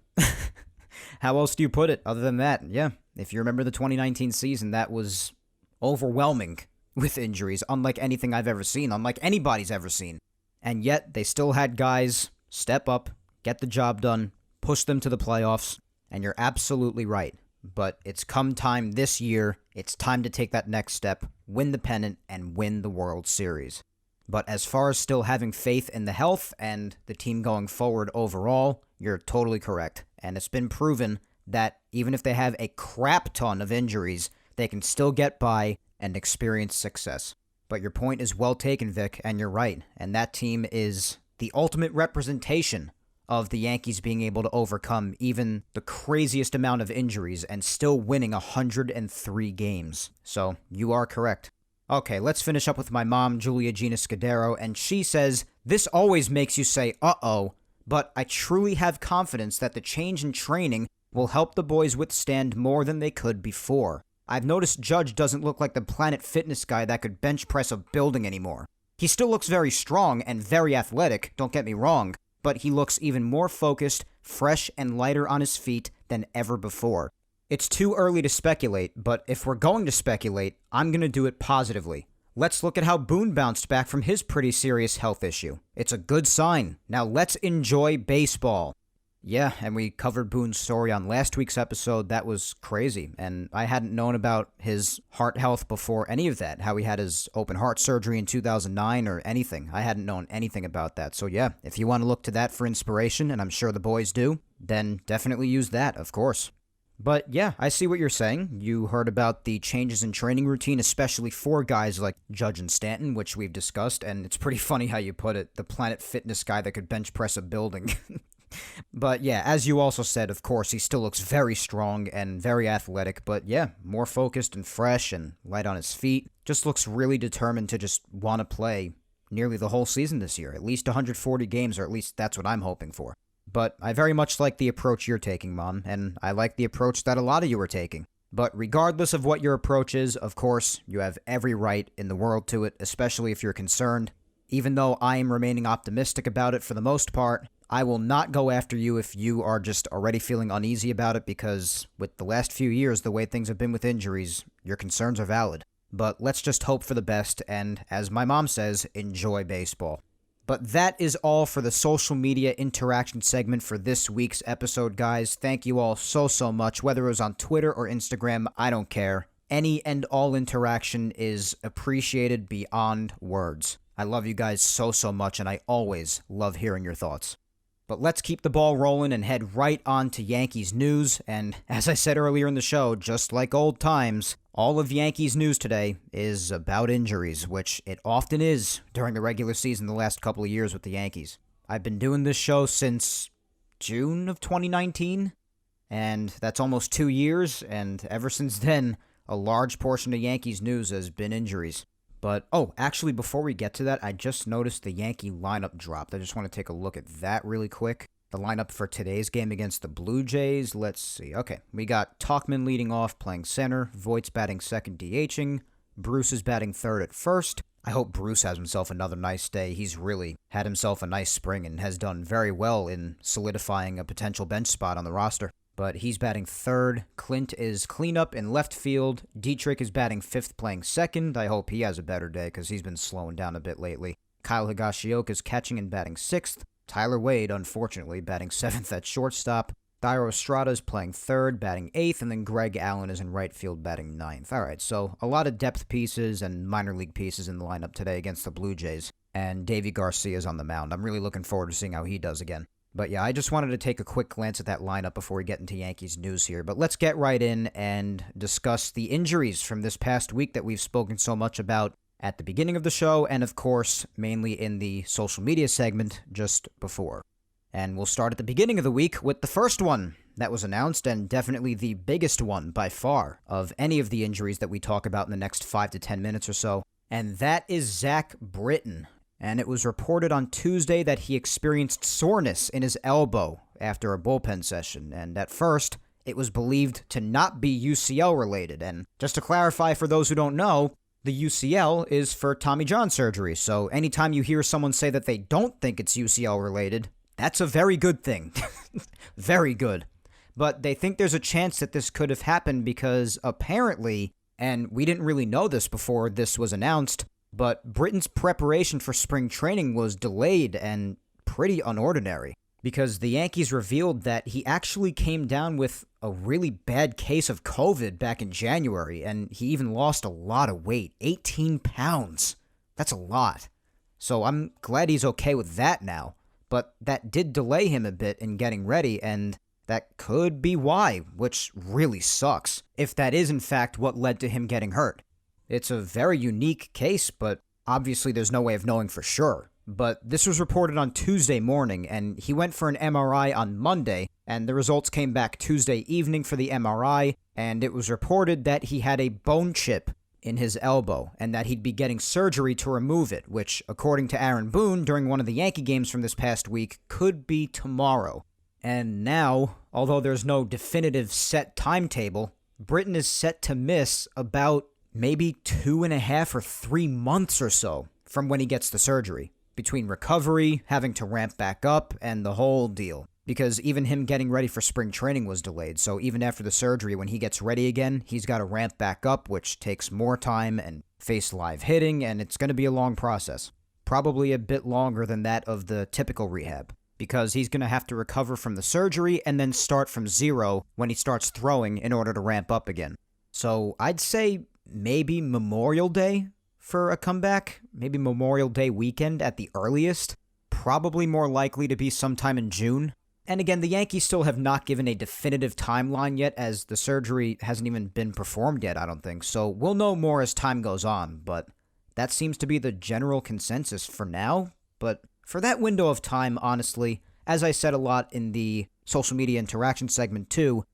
How else do you put it other than that? Yeah, if you remember the 2019 season, that was overwhelming with injuries, unlike anything I've ever seen, unlike anybody's ever seen. And yet, they still had guys step up, get the job done, push them to the playoffs, and you're absolutely right. But it's come time this year, it's time to take that next step, win the pennant, and win the World Series. But as far as still having faith in the health and the team going forward overall, you're totally correct. And it's been proven that even if they have a crap ton of injuries, they can still get by and experience success. But your point is well taken, Vic, and you're right. And that team is the ultimate representation of the Yankees being able to overcome even the craziest amount of injuries and still winning 103 games. So, you are correct. Okay, let's finish up with my mom, Julia Gina Scudero, and she says, this always makes you say, uh-oh, but I truly have confidence that the change in training will help the boys withstand more than they could before. I've noticed Judge doesn't look like the Planet Fitness guy that could bench press a building anymore. He still looks very strong and very athletic, don't get me wrong, but he looks even more focused, fresh, and lighter on his feet than ever before. It's too early to speculate, but if we're going to speculate, I'm going to do it positively. Let's look at how Boone bounced back from his pretty serious health issue. It's a good sign. Now let's enjoy baseball. Yeah, and we covered Boone's story on last week's episode. That was crazy, and I hadn't known about his heart health before any of that, how he had his open heart surgery in 2009 or anything. I hadn't known anything about that. So yeah, if you want to look to that for inspiration, and I'm sure the boys do, then definitely use that, of course. But yeah, I see what you're saying. You heard about the changes in training routine, especially for guys like Judge and Stanton, which we've discussed, and it's pretty funny how you put it, the Planet Fitness guy that could bench press a building. But yeah, as you also said, of course, he still looks very strong and very athletic, but yeah, more focused and fresh and light on his feet. Just looks really determined to just want to play nearly the whole season this year, at least 140 games, or at least that's what I'm hoping for. But I very much like the approach you're taking, Mom, and I like the approach that a lot of you are taking. But regardless of what your approach is, of course, you have every right in the world to it, especially if you're concerned. Even though I am remaining optimistic about it for the most part, I will not go after you if you are just already feeling uneasy about it, because with the last few years, the way things have been with injuries, your concerns are valid. But let's just hope for the best, and as my mom says, enjoy baseball. But that is all for the social media interaction segment for this week's episode, guys. Thank you all so much. Whether it was on Twitter or Instagram, I don't care. Any and all interaction is appreciated beyond words. I love you guys so much, and I always love hearing your thoughts. But let's keep the ball rolling and head right on to Yankees news. And as I said earlier in the show, just like old times, all of Yankees news today is about injuries, which it often is during the regular season the last couple of years with the Yankees. I've been doing this show since June of 2019, and that's almost 2 years, and ever since then, a large portion of Yankees news has been injuries. But, actually, before we get to that, I just noticed the Yankee lineup dropped. I just want to take a look at that really quick. The lineup for today's game against the Blue Jays, let's see. Okay, we got Tauchman leading off, playing center. Voigt's batting second, DHing. Bruce is batting third at first. I hope Bruce has himself another nice day. He's really had himself a nice spring and has done very well in solidifying a potential bench spot on the roster. But he's batting third. Clint is cleanup in left field. Dietrich is batting fifth, playing second. I hope he has a better day because he's been slowing down a bit lately. Kyle Higashioka is catching and batting sixth. Tyler Wade, unfortunately, batting seventh at shortstop. Thairo Estrada is playing third, batting eighth, and then Greg Allen is in right field, batting ninth. All right, so a lot of depth pieces and minor league pieces in the lineup today against the Blue Jays. And Davy Garcia is on the mound. I'm really looking forward to seeing how he does again. But yeah, I just wanted to take a quick glance at that lineup before we get into Yankees news here. But let's get right in and discuss the injuries from this past week that we've spoken so much about at the beginning of the show, and of course, mainly in the social media segment just before. And we'll start at the beginning of the week with the first one that was announced, and definitely the biggest one by far of any of the injuries that we talk about in the next 5 to 10 minutes or so. And that is Zach Britton. And it was reported on Tuesday that he experienced soreness in his elbow after a bullpen session, and at first, it was believed to not be UCL related. And just to clarify for those who don't know, the UCL is for Tommy John surgery, so anytime you hear someone say that they don't think it's UCL related, that's a very good thing. Very good. But they think there's a chance that this could have happened because apparently, and we didn't really know this before this was announced, but Britton's preparation for spring training was delayed and pretty unordinary because the Yankees revealed that he actually came down with a really bad case of COVID back in January, and he even lost a lot of weight, 18 pounds. That's a lot. So I'm glad he's okay with that now, but that did delay him a bit in getting ready, and that could be why, which really sucks, if that is in fact what led to him getting hurt. It's a very unique case, but obviously there's no way of knowing for sure. But this was reported on Tuesday morning, and he went for an MRI on Monday, and the results came back Tuesday evening for the MRI, and it was reported that he had a bone chip in his elbow, and that he'd be getting surgery to remove it, which, according to Aaron Boone during one of the Yankee games from this past week, could be tomorrow. And now, although there's no definitive set timetable, Britton is set to miss about maybe 2.5 or 3 months or so from when he gets the surgery, between recovery, having to ramp back up, and the whole deal. Because even him getting ready for spring training was delayed, so even after the surgery, when he gets ready again, he's got to ramp back up, which takes more time and face live hitting, and it's going to be a long process. Probably a bit longer than that of the typical rehab, because he's going to have to recover from the surgery and then start from zero when he starts throwing in order to ramp up again. So I'd say maybe Memorial Day for a comeback, maybe Memorial Day weekend at the earliest, probably more likely to be sometime in June. And again, the Yankees still have not given a definitive timeline yet, as the surgery hasn't even been performed yet, I don't think. So we'll know more as time goes on, but that seems to be the general consensus for now. But for that window of time, honestly, as I said a lot in the social media interaction segment too,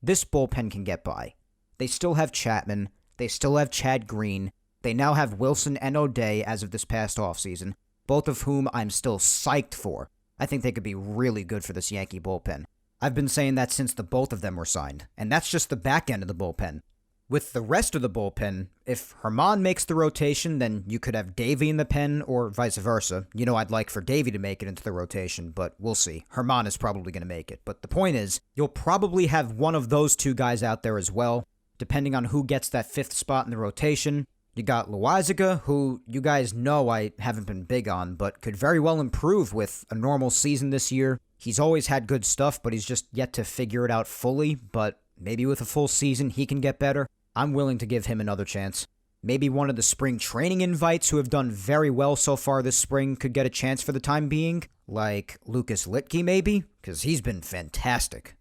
this bullpen can get by. They still have Chapman, they still have Chad Green, they now have Wilson and O'Day as of this past offseason, both of whom I'm still psyched for. I think they could be really good for this Yankee bullpen. I've been saying that since the both of them were signed, and that's just the back end of the bullpen. With the rest of the bullpen, if Herman makes the rotation, then you could have Davey in the pen, or vice versa. You know, I'd like for Davey to make it into the rotation, but we'll see. Herman is probably going to make it. But the point is, you'll probably have one of those two guys out there as well, depending on who gets that fifth spot in the rotation. You got Loaisiga, who you guys know I haven't been big on, but could very well improve with a normal season this year. He's always had good stuff, but he's just yet to figure it out fully, but maybe with a full season he can get better. I'm willing to give him another chance. Maybe one of the spring training invites who have done very well so far this spring could get a chance for the time being, like Lucas Litke maybe, because he's been fantastic.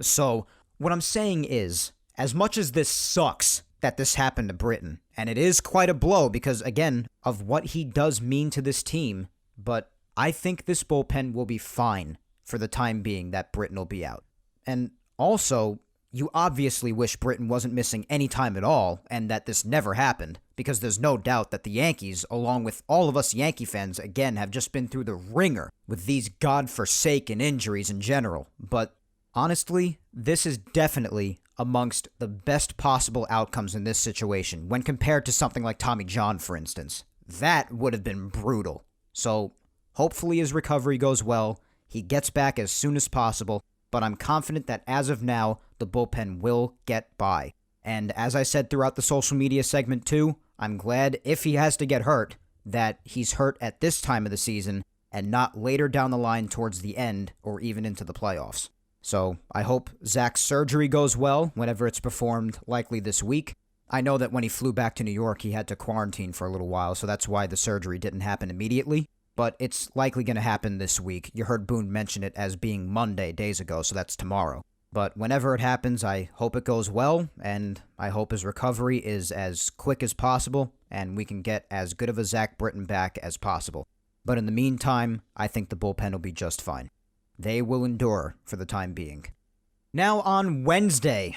So, what I'm saying is, as much as this sucks that this happened to Britton, and it is quite a blow because, again, of what he does mean to this team, but I think this bullpen will be fine for the time being that Britton will be out. And also, you obviously wish Britton wasn't missing any time at all, and that this never happened, because there's no doubt that the Yankees, along with all of us Yankee fans, again, have just been through the ringer with these godforsaken injuries in general. But honestly, this is definitely amongst the best possible outcomes in this situation when compared to something like Tommy John, for instance. That would have been brutal. So, hopefully his recovery goes well, he gets back as soon as possible, but I'm confident that as of now, the bullpen will get by. And as I said throughout the social media segment too, I'm glad if he has to get hurt, that he's hurt at this time of the season and not later down the line towards the end or even into the playoffs. So I hope Zach's surgery goes well whenever it's performed, likely this week. I know that when he flew back to New York, he had to quarantine for a little while, so that's why the surgery didn't happen immediately. But it's likely going to happen this week. You heard Boone mention it as being Monday days ago, so that's tomorrow. But whenever it happens, I hope it goes well, and I hope his recovery is as quick as possible, and we can get as good of a Zach Britton back as possible. But in the meantime, I think the bullpen will be just fine. They will endure for the time being. Now on Wednesday,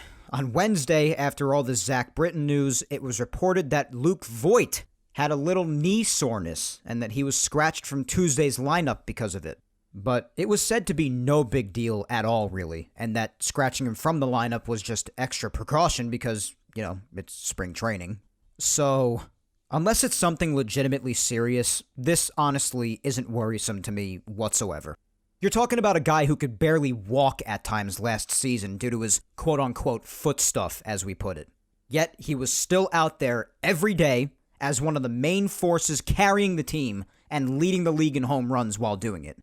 after all this Zach Britton news, it was reported that Luke Voit had a little knee soreness and that he was scratched from Tuesday's lineup because of it. But it was said to be no big deal at all, really, and that scratching him from the lineup was just extra precaution because, it's spring training. So, unless it's something legitimately serious, this honestly isn't worrisome to me whatsoever. You're talking about a guy who could barely walk at times last season due to his quote-unquote foot stuff, as we put it. Yet, he was still out there every day as one of the main forces carrying the team and leading the league in home runs while doing it.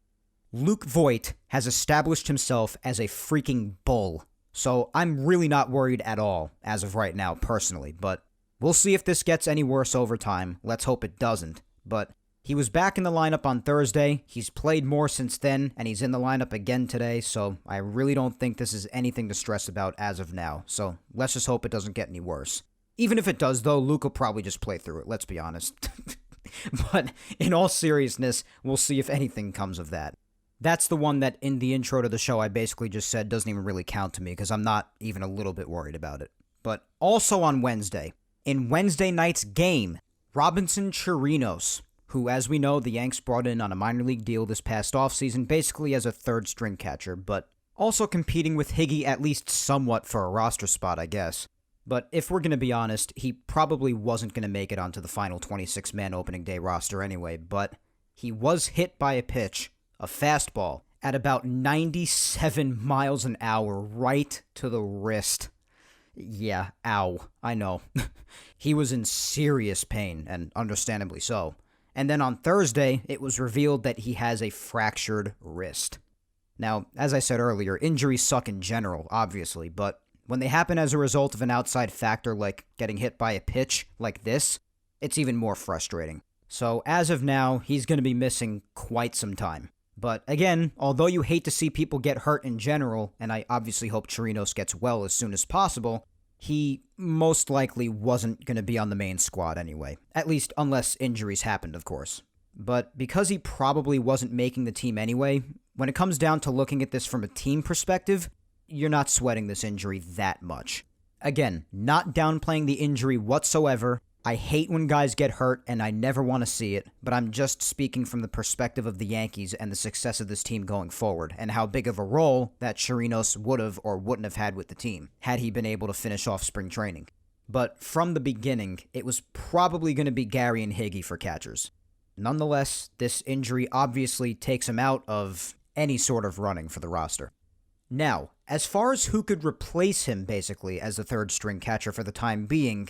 Luke Voit has established himself as a freaking bull, so I'm really not worried at all as of right now, personally, but we'll see if this gets any worse over time. Let's hope it doesn't, but he was back in the lineup on Thursday, he's played more since then, and he's in the lineup again today, so I really don't think this is anything to stress about as of now, so let's just hope it doesn't get any worse. Even if it does, though, Luke will probably just play through it, let's be honest. But in all seriousness, we'll see if anything comes of that. That's the one that in the intro to the show I basically just said doesn't even really count to me because I'm not even a little bit worried about it. But also on Wednesday, in Wednesday night's game, Robinson Chirinos, who, as we know, the Yanks brought in on a minor league deal this past offseason, basically as a third-string catcher, but also competing with Higgy at least somewhat for a roster spot, I guess. But if we're going to be honest, he probably wasn't going to make it onto the final 26-man opening day roster anyway, but he was hit by a pitch, a fastball, at about 97 miles an hour right to the wrist. Yeah, ow, I know. He was in serious pain, and understandably so. And then on Thursday, it was revealed that he has a fractured wrist. Now, as I said earlier, injuries suck in general, obviously, but when they happen as a result of an outside factor like getting hit by a pitch like this, it's even more frustrating. So as of now, he's going to be missing quite some time. But again, although you hate to see people get hurt in general, and I obviously hope Chirinos gets well as soon as possible, he most likely wasn't going to be on the main squad anyway. At least unless injuries happened, of course. But because he probably wasn't making the team anyway, when it comes down to looking at this from a team perspective, you're not sweating this injury that much. Again, not downplaying the injury whatsoever. I hate when guys get hurt, and I never want to see it, but I'm just speaking from the perspective of the Yankees and the success of this team going forward, and how big of a role that Chirinos would have or wouldn't have had with the team, had he been able to finish off spring training. But from the beginning, it was probably going to be Gary and Higgy for catchers. Nonetheless, this injury obviously takes him out of any sort of running for the roster. Now, as far as who could replace him, basically, as the third-string catcher for the time being,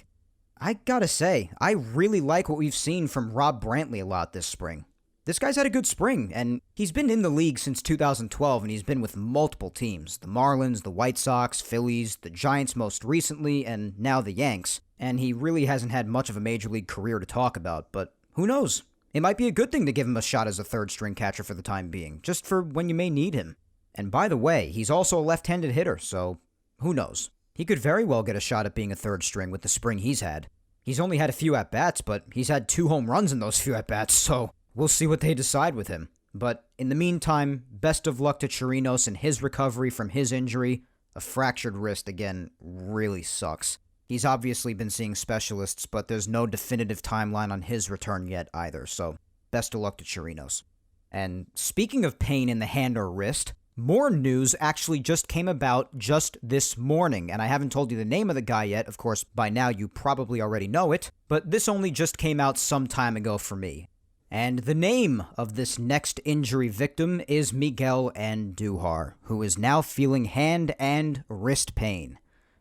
I gotta say, I really like what we've seen from Rob Brantley a lot this spring. This guy's had a good spring, and he's been in the league since 2012, and he's been with multiple teams. The Marlins, the White Sox, Phillies, the Giants most recently, and now the Yanks. And he really hasn't had much of a major league career to talk about, but who knows? It might be a good thing to give him a shot as a third-string catcher for the time being, just for when you may need him. And by the way, he's also a left-handed hitter, so who knows? He could very well get a shot at being a third string with the spring he's had. He's only had a few at-bats, but he's had 2 home runs in those few at-bats, so we'll see what they decide with him. But in the meantime, best of luck to Chirinos and his recovery from his injury. A fractured wrist, again, really sucks. He's obviously been seeing specialists, but there's no definitive timeline on his return yet either, so best of luck to Chirinos. And speaking of pain in the hand or wrist, more news actually just came about just this morning, and I haven't told you the name of the guy yet. Of course, by now you probably already know it, but this only just came out some time ago for me. And the name of this next injury victim is Miguel Andujar, who is now feeling hand and wrist pain.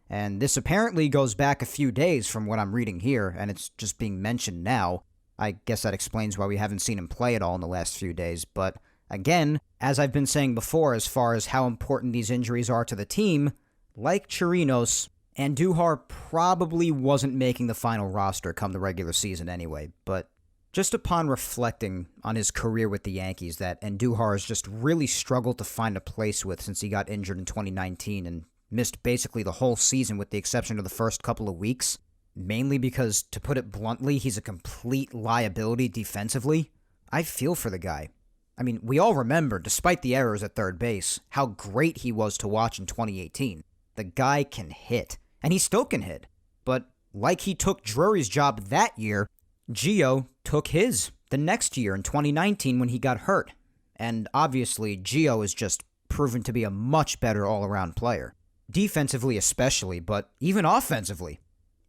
And this apparently goes back a few days from what I'm reading here, and it's just being mentioned now. I guess that explains why we haven't seen him play at all in the last few days, but again, as I've been saying before as far as how important these injuries are to the team, like Chirinos, Andujar probably wasn't making the final roster come the regular season anyway, but just upon reflecting on his career with the Yankees that Andujar has just really struggled to find a place with since he got injured in 2019 and missed basically the whole season with the exception of the first couple of weeks, mainly because, to put it bluntly, he's a complete liability defensively. I feel for the guy. I mean, we all remember, despite the errors at third base, how great he was to watch in 2018. The guy can hit, and he still can hit. But like he took Drury's job that year, Gio took his the next year in 2019 when he got hurt. And obviously, Gio is just proven to be a much better all-around player. Defensively especially, but even offensively.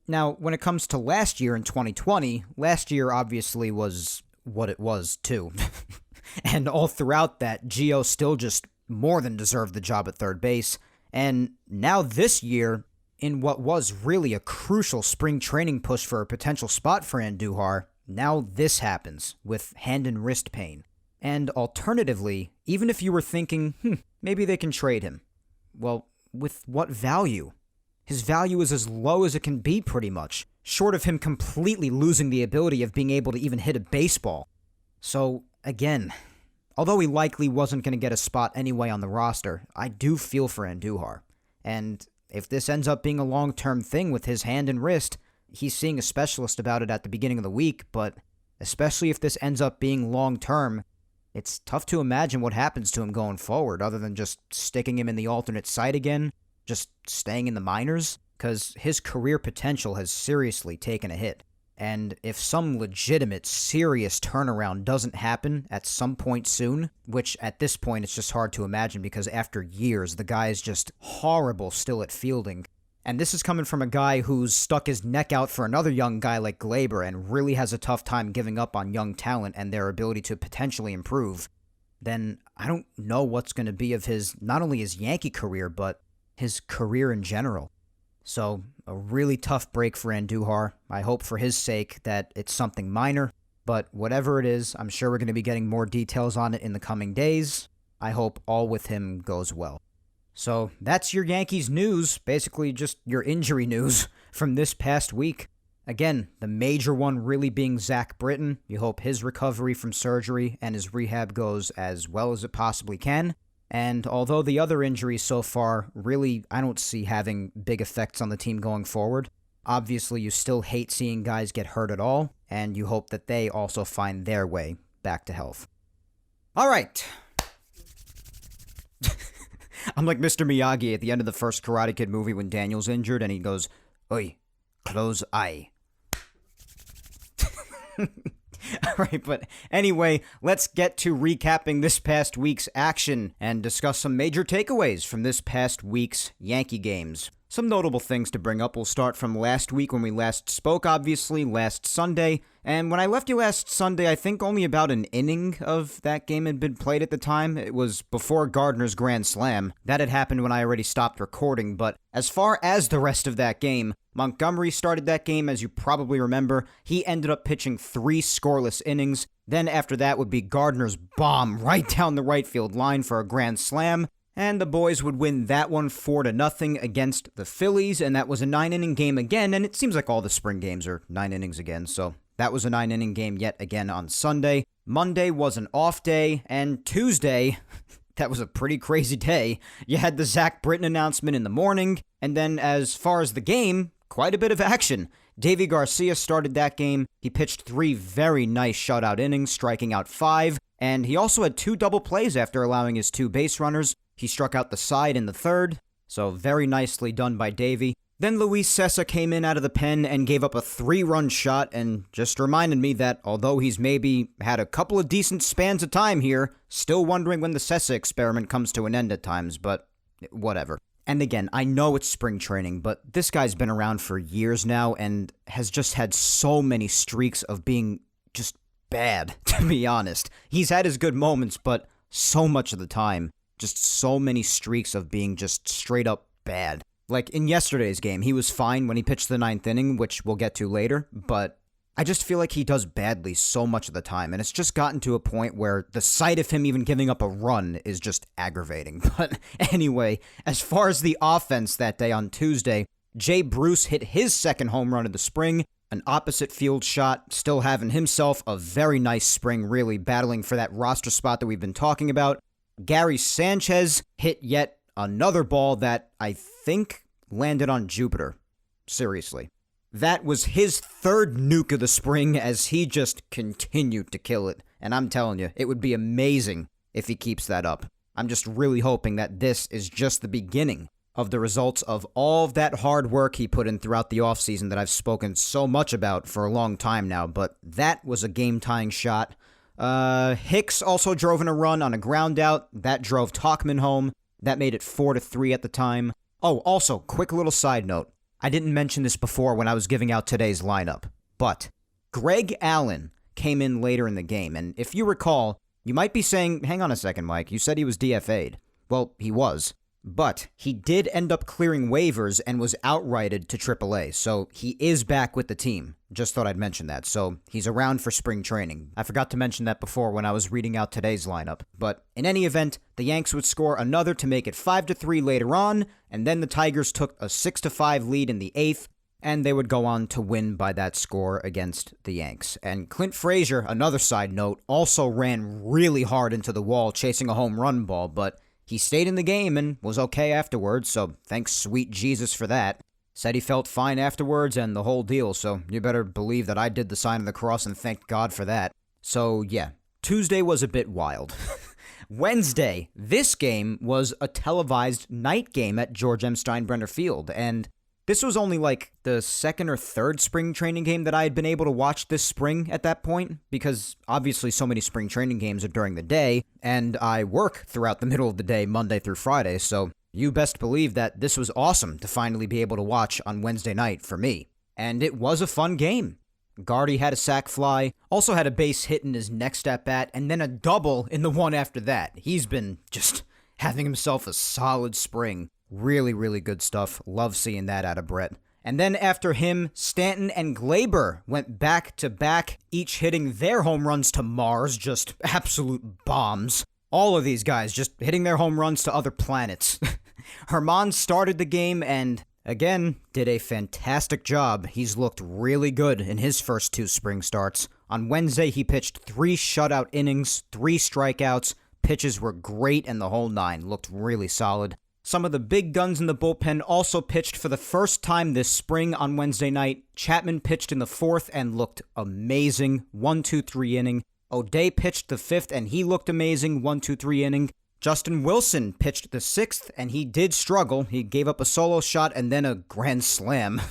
Now, when it comes to last year in 2020, last year obviously was what it was, too. And all throughout that, Gio still just more than deserved the job at third base. And now this year, in what was really a crucial spring training push for a potential spot for Andujar, now this happens with hand and wrist pain. And alternatively, even if you were thinking, maybe they can trade him. Well, with what value? His value is as low as it can be pretty much, short of him completely losing the ability of being able to even hit a baseball. So, again, although he likely wasn't going to get a spot anyway on the roster, I do feel for Andujar. And if this ends up being a long-term thing with his hand and wrist, he's seeing a specialist about it at the beginning of the week, but especially if this ends up being long-term, it's tough to imagine what happens to him going forward other than just sticking him in the alternate site again, just staying in the minors, because his career potential has seriously taken a hit. And if some legitimate, serious turnaround doesn't happen at some point soon, which at this point it's just hard to imagine because after years, the guy is just horrible still at fielding, And this is coming from a guy who's stuck his neck out for another young guy like Glaber and really has a tough time giving up on young talent and their ability to potentially improve. Then I don't know what's going to be of his, not only his Yankee career, but his career in general. So, a really tough break for Andujar. I hope for his sake that it's something minor, but whatever it is, I'm sure we're going to be getting more details on it in the coming days. I hope all with him goes well. So, that's your Yankees news, basically just your injury news from this past week. Again, the major one really being Zach Britton. You hope his recovery from surgery and his rehab goes as well as it possibly can. And although the other injuries so far, really, I don't see having big effects on the team going forward. Obviously, you still hate seeing guys get hurt at all, and you hope that they also find their way back to health. All right. I'm like Mr. Miyagi at the end of the first Karate Kid movie when Daniel's injured, and he goes, "Oi, close eye." Alright, but anyway, let's get to recapping this past week's action and discuss some major takeaways from this past week's Yankee games. Some notable things to bring up. We'll start from last week when we last spoke, obviously, last Sunday. And when I left you last Sunday, I think only about an inning of that game had been played at the time. It was before Gardner's grand slam. That had happened when I already stopped recording, but as far as the rest of that game, Montgomery started that game, as you probably remember. He ended up pitching 3 scoreless innings. Then after that would be Gardner's bomb right down the right field line for a grand slam. And the boys would win that one 4-0 against the Phillies, and that was a 9-inning game again, and it seems like all the spring games are 9 innings again, so that was a 9-inning game yet again on Sunday. Monday was an off day, and Tuesday, that was a pretty crazy day. You had the Zach Britton announcement in the morning, and then as far as the game, quite a bit of action. Davy Garcia started that game. He pitched 3 very nice shutout innings, striking out 5, and he also had 2 double plays after allowing his 2 base runners. He struck out the side in the third, so very nicely done by Davy. Then Luis Cessa came in out of the pen and gave up a 3-run shot and just reminded me that although he's maybe had a couple of decent spans of time here, still wondering when the Cessa experiment comes to an end at times, but whatever. And again, I know it's spring training, but this guy's been around for years now and has just had so many streaks of being just bad, to be honest. He's had his good moments, but so much of the time, just so many streaks of being just straight up bad. Like in yesterday's game, he was fine when he pitched the 9th inning, which we'll get to later, but I just feel like he does badly so much of the time, and it's just gotten to a point where the sight of him even giving up a run is just aggravating. But anyway, as far as the offense that day on Tuesday, Jay Bruce hit his second home run of the spring, an opposite field shot, still having himself a very nice spring, really battling for that roster spot that we've been talking about. Gary Sanchez hit yet another ball that I think landed on Jupiter. Seriously. That was his 3rd nuke of the spring as he just continued to kill it. And I'm telling you, it would be amazing if he keeps that up. I'm just really hoping that this is just the beginning of the results of all of that hard work he put in throughout the offseason that I've spoken so much about for a long time now. But that was a game-tying shot. Hicks also drove in a run on a ground out. That drove Tauchman home. That made it 4-3 at the time. Oh, also, quick little side note. I didn't mention this before when I was giving out today's lineup, but Greg Allen came in later in the game, and if you recall, you might be saying, hang on a second, Mike, you said he was DFA'd. Well, he was. But he did end up clearing waivers and was outrighted to AAA, so he is back with the team. Just thought I'd mention that. So he's around for spring training. I forgot to mention that before when I was reading out today's lineup. But in any event, the Yanks would score another to make it 5-3 later on, and then the Tigers took a 6-5 lead in the 8th, and they would go on to win by that score against the Yanks. And Clint Frazier, another side note, also ran really hard into the wall chasing a home run ball, but he stayed in the game and was okay afterwards, so thanks sweet Jesus for that. Said he felt fine afterwards and the whole deal, so you better believe that I did the sign of the cross and thanked God for that. So yeah, Tuesday was a bit wild. Wednesday, this game was a televised night game at George M. Steinbrenner Field, and this was only like the 2nd or 3rd spring training game that I had been able to watch this spring at that point, because obviously so many spring training games are during the day, and I work throughout the middle of the day, Monday through Friday, so you best believe that this was awesome to finally be able to watch on Wednesday night for me. And it was a fun game. Gardy had a sac fly, also had a base hit in his next at-bat, and then a double in the one after that. He's been just having himself a solid spring. Really, really good stuff. Love seeing that out of Brett. And then after him, Stanton and Glaber went back-to-back, each hitting their home runs to Mars, just absolute bombs. All of these guys just hitting their home runs to other planets. Herman started the game and, again, did a fantastic job. He's looked really good in his first 2 spring starts. On Wednesday, he pitched 3 shutout innings, 3 strikeouts. Pitches were great and the whole 9 looked really solid. Some of the big guns in the bullpen also pitched for the first time this spring on Wednesday night. Chapman pitched in the 4th and looked amazing. 1-2-3 inning. O'Day pitched the 5th and he looked amazing. 1-2-3 inning. Justin Wilson pitched the 6th and he did struggle. He gave up a solo shot and then a grand slam.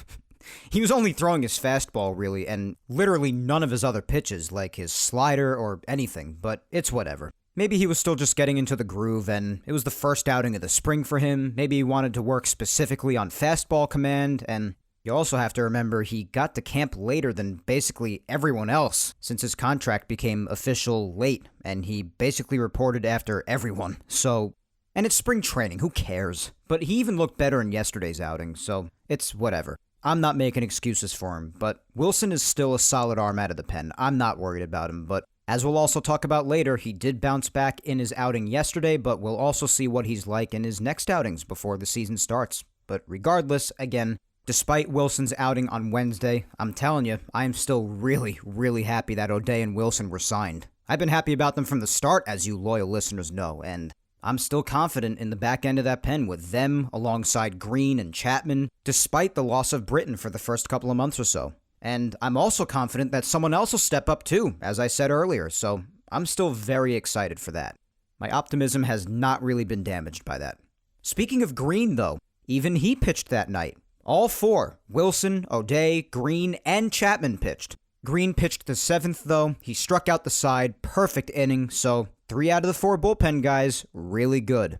He was only throwing his fastball, really, and literally none of his other pitches, like his slider or anything, but it's whatever. Maybe he was still just getting into the groove, and it was the first outing of the spring for him. Maybe he wanted to work specifically on fastball command, and you also have to remember he got to camp later than basically everyone else, since his contract became official late, and he basically reported after everyone, so... And it's spring training, who cares? But he even looked better in yesterday's outing, so it's whatever. I'm not making excuses for him, but Wilson is still a solid arm out of the pen. I'm not worried about him, but as we'll also talk about later, he did bounce back in his outing yesterday, but we'll also see what he's like in his next outings before the season starts. But regardless, again, despite Wilson's outing on Wednesday, I'm telling you, I am still really, really happy that O'Day and Wilson were signed. I've been happy about them from the start, as you loyal listeners know, and I'm still confident in the back end of that pen with them alongside Green and Chapman, despite the loss of Britton for the first couple of months or so. And I'm also confident that someone else will step up too, as I said earlier, so I'm still very excited for that. My optimism has not really been damaged by that. Speaking of Green, though, even he pitched that night. All 4, Wilson, O'Day, Green, and Chapman pitched. Green pitched the 7th, though. He struck out the side, perfect inning, so 3 out of the 4 bullpen guys, really good.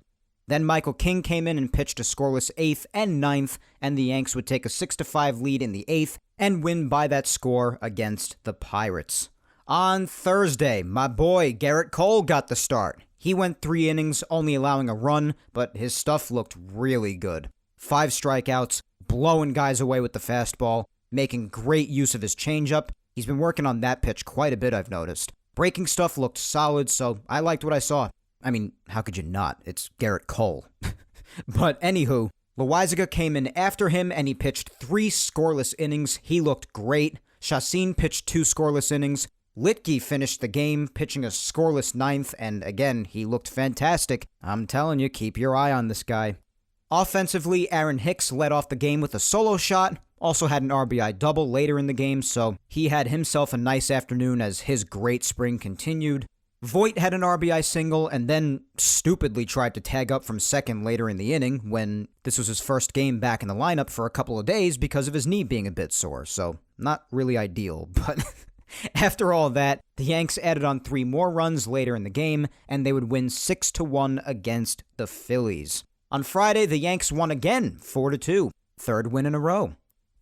Then Michael King came in and pitched a scoreless 8th and 9th, and the Yanks would take a 6-5 lead in the 8th and win by that score against the Pirates. On Thursday, my boy Garrett Cole got the start. He went 3 innings, only allowing a run, but his stuff looked really good. 5 strikeouts, blowing guys away with the fastball, making great use of his changeup. He's been working on that pitch quite a bit, I've noticed. Breaking stuff looked solid, so I liked what I saw. I mean, how could you not? It's Garrett Cole. But anywho, Loaisiga came in after him and he pitched 3 scoreless innings. He looked great. Chacin pitched 2 scoreless innings. Litke finished the game pitching a scoreless 9th, and again, he looked fantastic. I'm telling you, keep your eye on this guy. Offensively, Aaron Hicks led off the game with a solo shot. Also had an RBI double later in the game, so he had himself a nice afternoon as his great spring continued. Voit had an RBI single and then stupidly tried to tag up from second later in the inning when this was his first game back in the lineup for a couple of days because of his knee being a bit sore, so not really ideal, but after all that, the Yanks added on 3 more runs later in the game and they would win 6-1 against the Phillies. On Friday, the Yanks won again, 4-2, 3rd win in a row.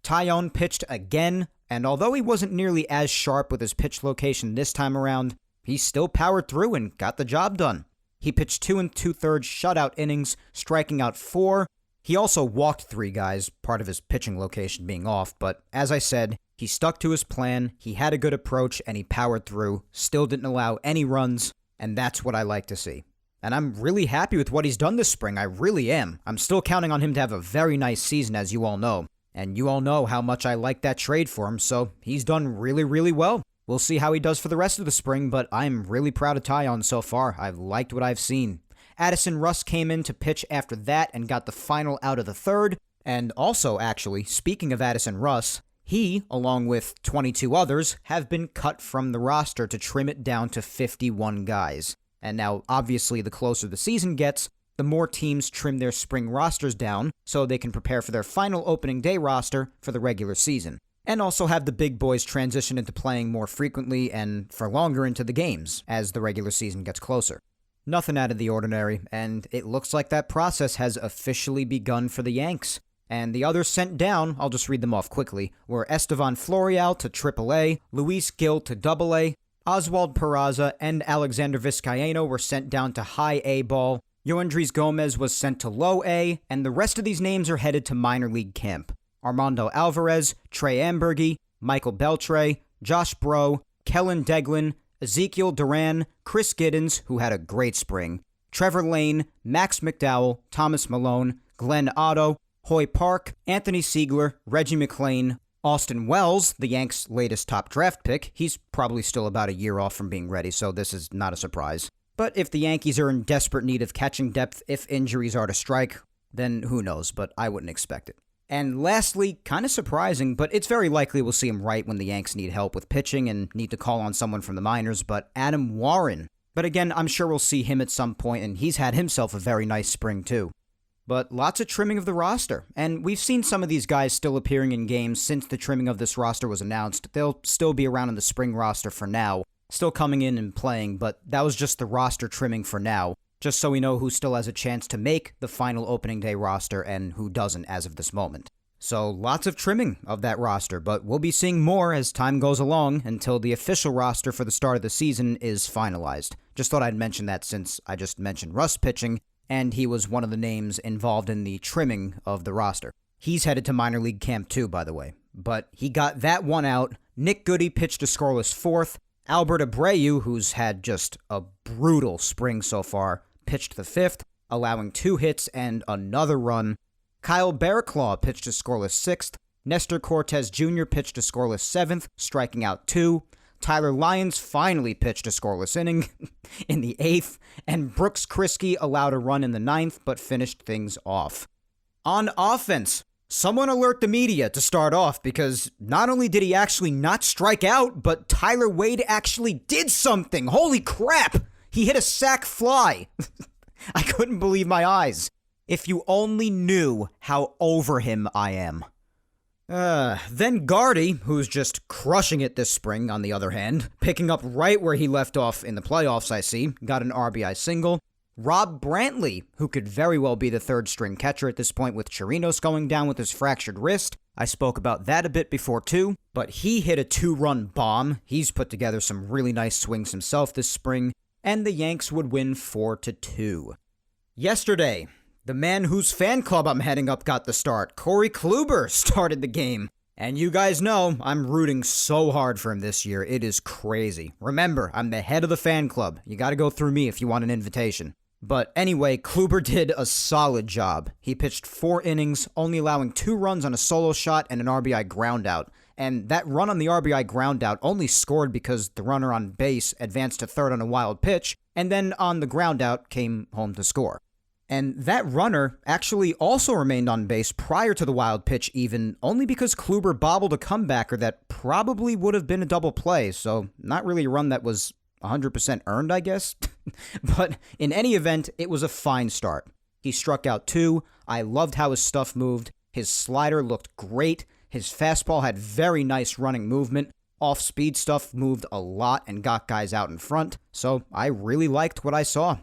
Taillon pitched again, and although he wasn't nearly as sharp with his pitch location this time around, he still powered through and got the job done. He pitched 2 2/3 shutout innings, striking out 4. He also walked 3 guys, part of his pitching location being off, but as I said, he stuck to his plan, he had a good approach, and he powered through, still didn't allow any runs, and that's what I like to see. And I'm really happy with what he's done this spring, I really am. I'm still counting on him to have a very nice season, as you all know. And you all know how much I like that trade for him, so he's done really, really well. We'll see how he does for the rest of the spring, but I'm really proud of Taillon so far. I've liked what I've seen. Addison Russ came in to pitch after that and got the final out of the 3rd. And also, actually, speaking of Addison Russ, he, along with 22 others, have been cut from the roster to trim it down to 51 guys. And now, obviously, the closer the season gets, the more teams trim their spring rosters down so they can prepare for their final opening day roster for the regular season. And also have the big boys transition into playing more frequently and for longer into the games as the regular season gets closer. Nothing out of the ordinary, and it looks like that process has officially begun for the Yanks. And the others sent down, I'll just read them off quickly, were Estevan Florial to AAA, Luis Gil to AA, Oswald Peraza and Alexander Vizcaíno were sent down to high A ball, Yoendris Gomez was sent to low A, and the rest of these names are headed to minor league camp. Armando Alvarez, Trey Ambergy, Michael Beltre, Josh Bro, Kellen Deglin, Ezekiel Duran, Chris Giddens, who had a great spring, Trevor Lane, Max McDowell, Thomas Malone, Glenn Otto, Hoy Park, Anthony Siegler, Reggie McClain, Austin Wells, the Yanks' latest top draft pick. He's probably still about a year off from being ready, so this is not a surprise. But if the Yankees are in desperate need of catching depth if injuries are to strike, then who knows, but I wouldn't expect it. And lastly, kind of surprising, but it's very likely we'll see him right when the Yanks need help with pitching and need to call on someone from the minors, but Adam Warren. But again, I'm sure we'll see him at some point, and he's had himself a very nice spring too. But lots of trimming of the roster, and we've seen some of these guys still appearing in games since the trimming of this roster was announced. They'll still be around in the spring roster for now, still coming in and playing, but that was just the roster trimming for now, just so we know who still has a chance to make the final opening day roster and who doesn't as of this moment. So lots of trimming of that roster, but we'll be seeing more as time goes along until the official roster for the start of the season is finalized. Just thought I'd mention that since I just mentioned Russ pitching, and he was one of the names involved in the trimming of the roster. He's headed to minor league camp too, by the way. But he got that one out. Nick Goody pitched a scoreless fourth. Albert Abreu, who's had just a brutal spring so far, pitched the fifth, allowing 2 hits and another run. Kyle Bearclaw pitched a scoreless sixth. Nestor Cortez Jr. pitched a scoreless seventh, striking out 2. Tyler Lyons finally pitched a scoreless inning in the 8th, and Brooks Kriske allowed a run in the 9th, but finished things off. On offense, someone alert the media to start off, because not only did he actually not strike out, but Tyler Wade actually did something. Holy crap! He hit a sac fly. I couldn't believe my eyes. If you only knew how over him I am. Then Gardy, who's just crushing it this spring, on the other hand, picking up right where he left off in the playoffs, I see, got an RBI single. Rob Brantley, who could very well be the third-string catcher at this point with Chirinos going down with his fractured wrist. I spoke about that a bit before too, but he hit a 2-run bomb. He's put together some really nice swings himself this spring, and the Yanks would win 4-2. Yesterday, the man whose fan club I'm heading up got the start. Corey Kluber started the game. And you guys know I'm rooting so hard for him this year. It is crazy. Remember, I'm the head of the fan club. You gotta go through me if you want an invitation. But anyway, Kluber did a solid job. He pitched 4 innings, only allowing 2 runs on a solo shot and an RBI groundout. And that run on the RBI groundout only scored because the runner on base advanced to third on a wild pitch, and then on the groundout came home to score. And that runner actually also remained on base prior to the wild pitch even, only because Kluber bobbled a comebacker that probably would have been a double play, so not really a run that was 100% earned, I guess. But in any event, it was a fine start. He struck out 2. I loved how his stuff moved. His slider looked great. His fastball had very nice running movement. Off-speed stuff moved a lot and got guys out in front, so I really liked what I saw.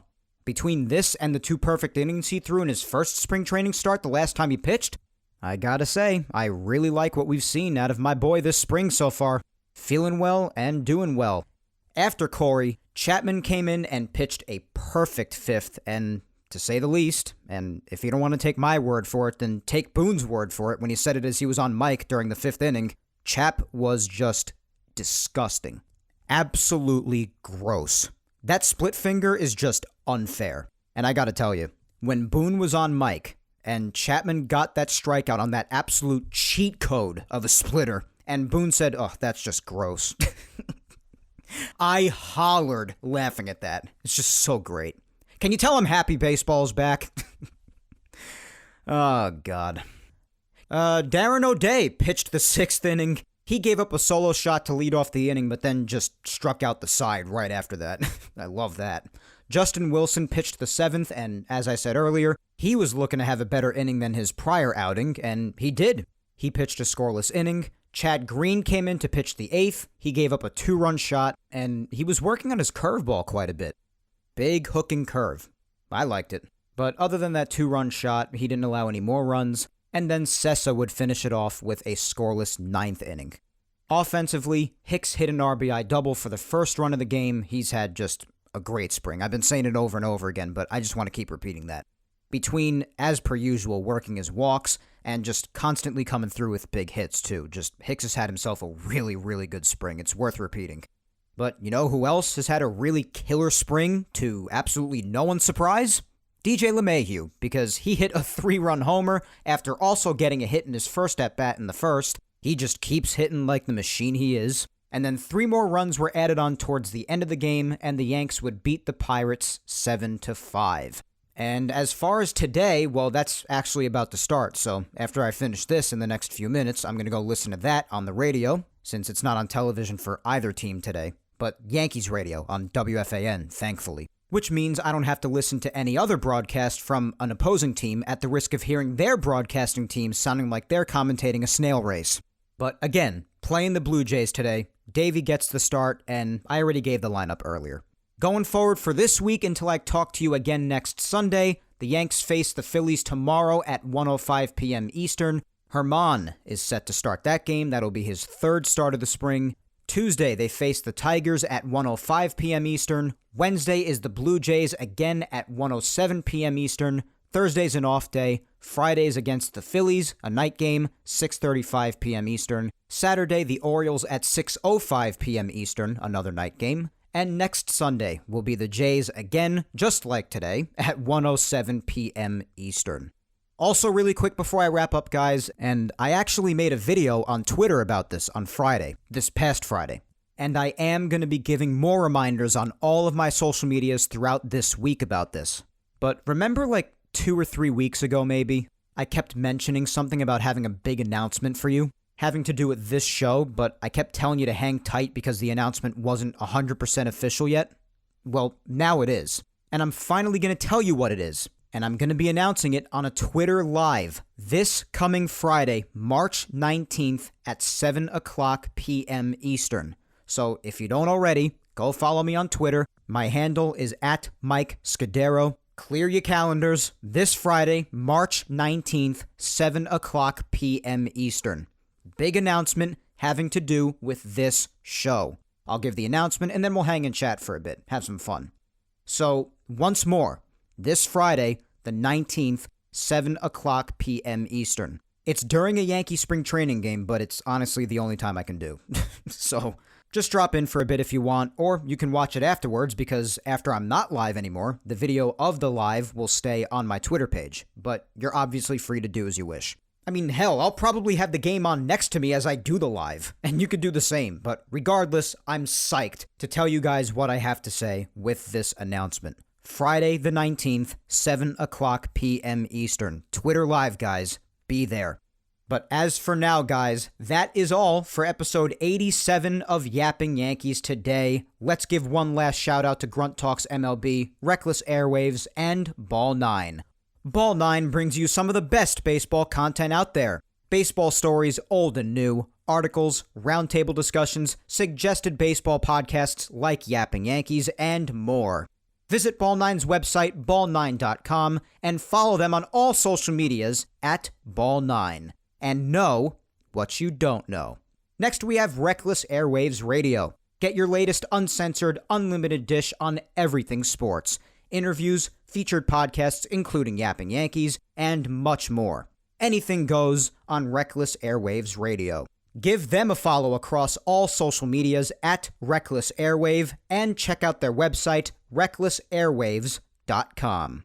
Between this and the 2 perfect innings he threw in his first spring training start the last time he pitched, I gotta say, I really like what we've seen out of my boy this spring so far. Feeling well and doing well. After Corey, Chapman came in and pitched a perfect 5th, and to say the least, and if you don't want to take my word for it, then take Boone's word for it when he said it as he was on mic during the 5th inning, Chap was just disgusting. Absolutely gross. That split finger is just unfair. And I gotta tell you, when Boone was on mic and Chapman got that strikeout on that absolute cheat code of a splitter, and Boone said, "Oh, that's just gross." I hollered laughing at that. It's just so great. Can you tell I'm happy baseball's back? Oh, God. Darren O'Day pitched the 6th inning. He gave up a solo shot to lead off the inning, but then just struck out the side right after that. I love that. Justin Wilson pitched the 7th, and as I said earlier, he was looking to have a better inning than his prior outing, and he did. He pitched a scoreless inning. Chad Green came in to pitch the 8th. He gave up a 2-run shot, and he was working on his curveball quite a bit. Big hooking curve. I liked it. But other than that 2-run shot, he didn't allow any more runs, and then Sessa would finish it off with a scoreless 9th inning. Offensively, Hicks hit an RBI double for the first run of the game. He's had just a great spring. I've been saying it over and over again, but I just want to keep repeating that. Between, as per usual, working his walks and just constantly coming through with big hits, too. Just Hicks has had himself a really, really good spring. It's worth repeating. But you know who else has had a really killer spring to absolutely no one's surprise? DJ LeMahieu, because he hit a 3-run homer after also getting a hit in his first at-bat in the first. He just keeps hitting like the machine he is. And then 3 more runs were added on towards the end of the game, and the Yanks would beat the Pirates 7-5. And as far as today, well, that's actually about to start, so after I finish this in the next few minutes, I'm going to go listen to that on the radio, since it's not on television for either team today, but Yankees radio on WFAN, thankfully. Which means I don't have to listen to any other broadcast from an opposing team at the risk of hearing their broadcasting team sounding like they're commentating a snail race. But again, playing the Blue Jays today, Davey gets the start, and I already gave the lineup earlier. Going forward for this week until I talk to you again next Sunday, the Yanks face the Phillies tomorrow at 1:05 p.m. Eastern. Herman is set to start that game. That'll be his 3rd start of the spring. Tuesday, they face the Tigers at 1:05 p.m. Eastern. Wednesday is the Blue Jays again at 1:07 p.m. Eastern. Thursday's an off day. Friday's against the Phillies, a night game, 6:35 p.m. Eastern. Saturday, the Orioles at 6:05 p.m. Eastern, another night game. And next Sunday will be the Jays again, just like today, at 1:07 p.m. Eastern. Also, really quick before I wrap up, guys, and I actually made a video on Twitter about this on Friday, this past Friday. And I am going to be giving more reminders on all of my social medias throughout this week about this. But remember like 2 or 3 weeks ago maybe, I kept mentioning something about having a big announcement for you, having to do with this show, but I kept telling you to hang tight because the announcement wasn't 100% official yet? Well, now it is. And I'm finally going to tell you what it is. And I'm going to be announcing it on a Twitter Live this coming Friday, March 19th at 7 o'clock p.m. Eastern. So if you don't already, go follow me on Twitter. My handle is at Mike Scudero. Clear your calendars. This Friday, March 19th, 7 o'clock p.m. Eastern. Big announcement having to do with this show. I'll give the announcement and then we'll hang and chat for a bit. Have some fun. So, once more, this Friday, the 19th, 7 o'clock p.m. Eastern. It's during a Yankee spring training game, but it's honestly the only time I can do. So, just drop in for a bit if you want, or you can watch it afterwards because after I'm not live anymore, the video of the live will stay on my Twitter page, but you're obviously free to do as you wish. I mean, hell, I'll probably have the game on next to me as I do the live, and you could do the same, but regardless, I'm psyched to tell you guys what I have to say with this announcement. Friday the 19th, 7 o'clock p.m. Eastern. Twitter Live, guys. Be there. But as for now, guys, that is all for episode 87 of Yapping Yankees today. Let's give one last shout out to Grunt Talks MLB, Reckless Airwaves, and Ball 9. Ball 9 brings you some of the best baseball content out there. Baseball stories old and new, articles, roundtable discussions, suggested baseball podcasts like Yapping Yankees, and more. Visit Ball 9's website, ball9.com, and follow them on all social medias at Ball9. And know what you don't know. Next, we have Reckless Airwaves Radio. Get your latest uncensored, unlimited dish on everything sports. Interviews, featured podcasts, including Yapping Yankees, and much more. Anything goes on Reckless Airwaves Radio. Give them a follow across all social medias at Reckless Airwave and check out their website, recklessairwaves.com.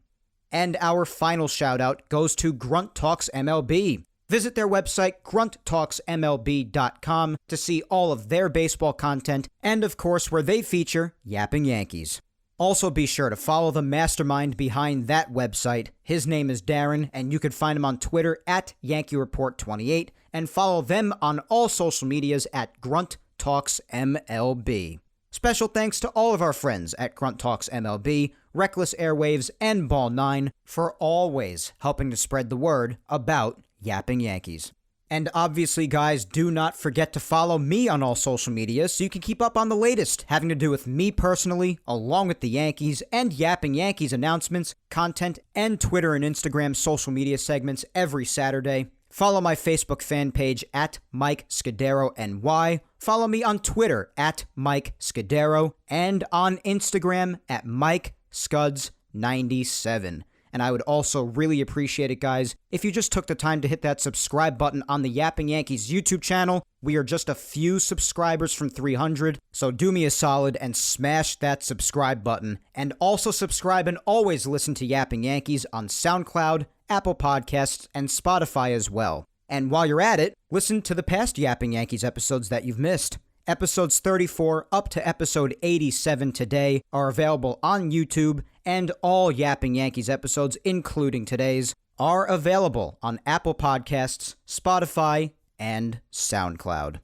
And our final shout out goes to Grunt Talks MLB. Visit their website, grunttalksmlb.com, to see all of their baseball content and, of course, where they feature Yapping Yankees. Also, be sure to follow the mastermind behind that website. His name is Darren, and you can find him on Twitter at YankeeReport28, and follow them on all social medias at Grunt Talks MLB. Special thanks to all of our friends at Grunt Talks MLB, Reckless Airwaves, and Ball 9 for always helping to spread the word about Yapping Yankees. And obviously, guys, do not forget to follow me on all social media so you can keep up on the latest having to do with me personally, along with the Yankees and Yapping Yankees announcements, content, and Twitter and Instagram social media segments every Saturday. Follow my Facebook fan page at Mike Scudero NY. Follow me on Twitter at Mike Scudero and on Instagram at Mike Scuds97. And I would also really appreciate it, guys, if you just took the time to hit that subscribe button on the Yapping Yankees YouTube channel. We are just a few subscribers from 300, so do me a solid and smash that subscribe button. And also subscribe and always listen to Yapping Yankees on SoundCloud, Apple Podcasts, and Spotify as well. And while you're at it, listen to the past Yapping Yankees episodes that you've missed. Episodes 34 up to episode 87 today are available on YouTube, and all Yapping Yankees episodes, including today's, are available on Apple Podcasts, Spotify, and SoundCloud.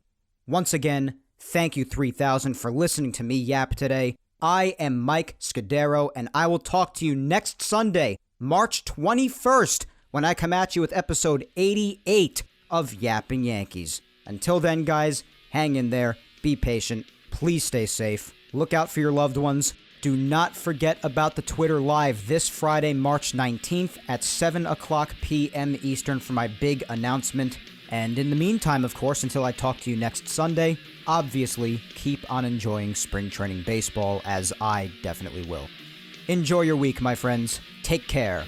Once again, thank you 3000 for listening to me yap today. I am Mike Scudero, and I will talk to you next Sunday, March 21st, when I come at you with episode 88 of Yapping Yankees. Until then, guys, hang in there, be patient, please stay safe, look out for your loved ones. Do not forget about the Twitter Live this Friday, March 19th at 7 o'clock p.m. Eastern for my big announcement. And in the meantime, of course, until I talk to you next Sunday, obviously keep on enjoying spring training baseball, as I definitely will. Enjoy your week, my friends. Take care.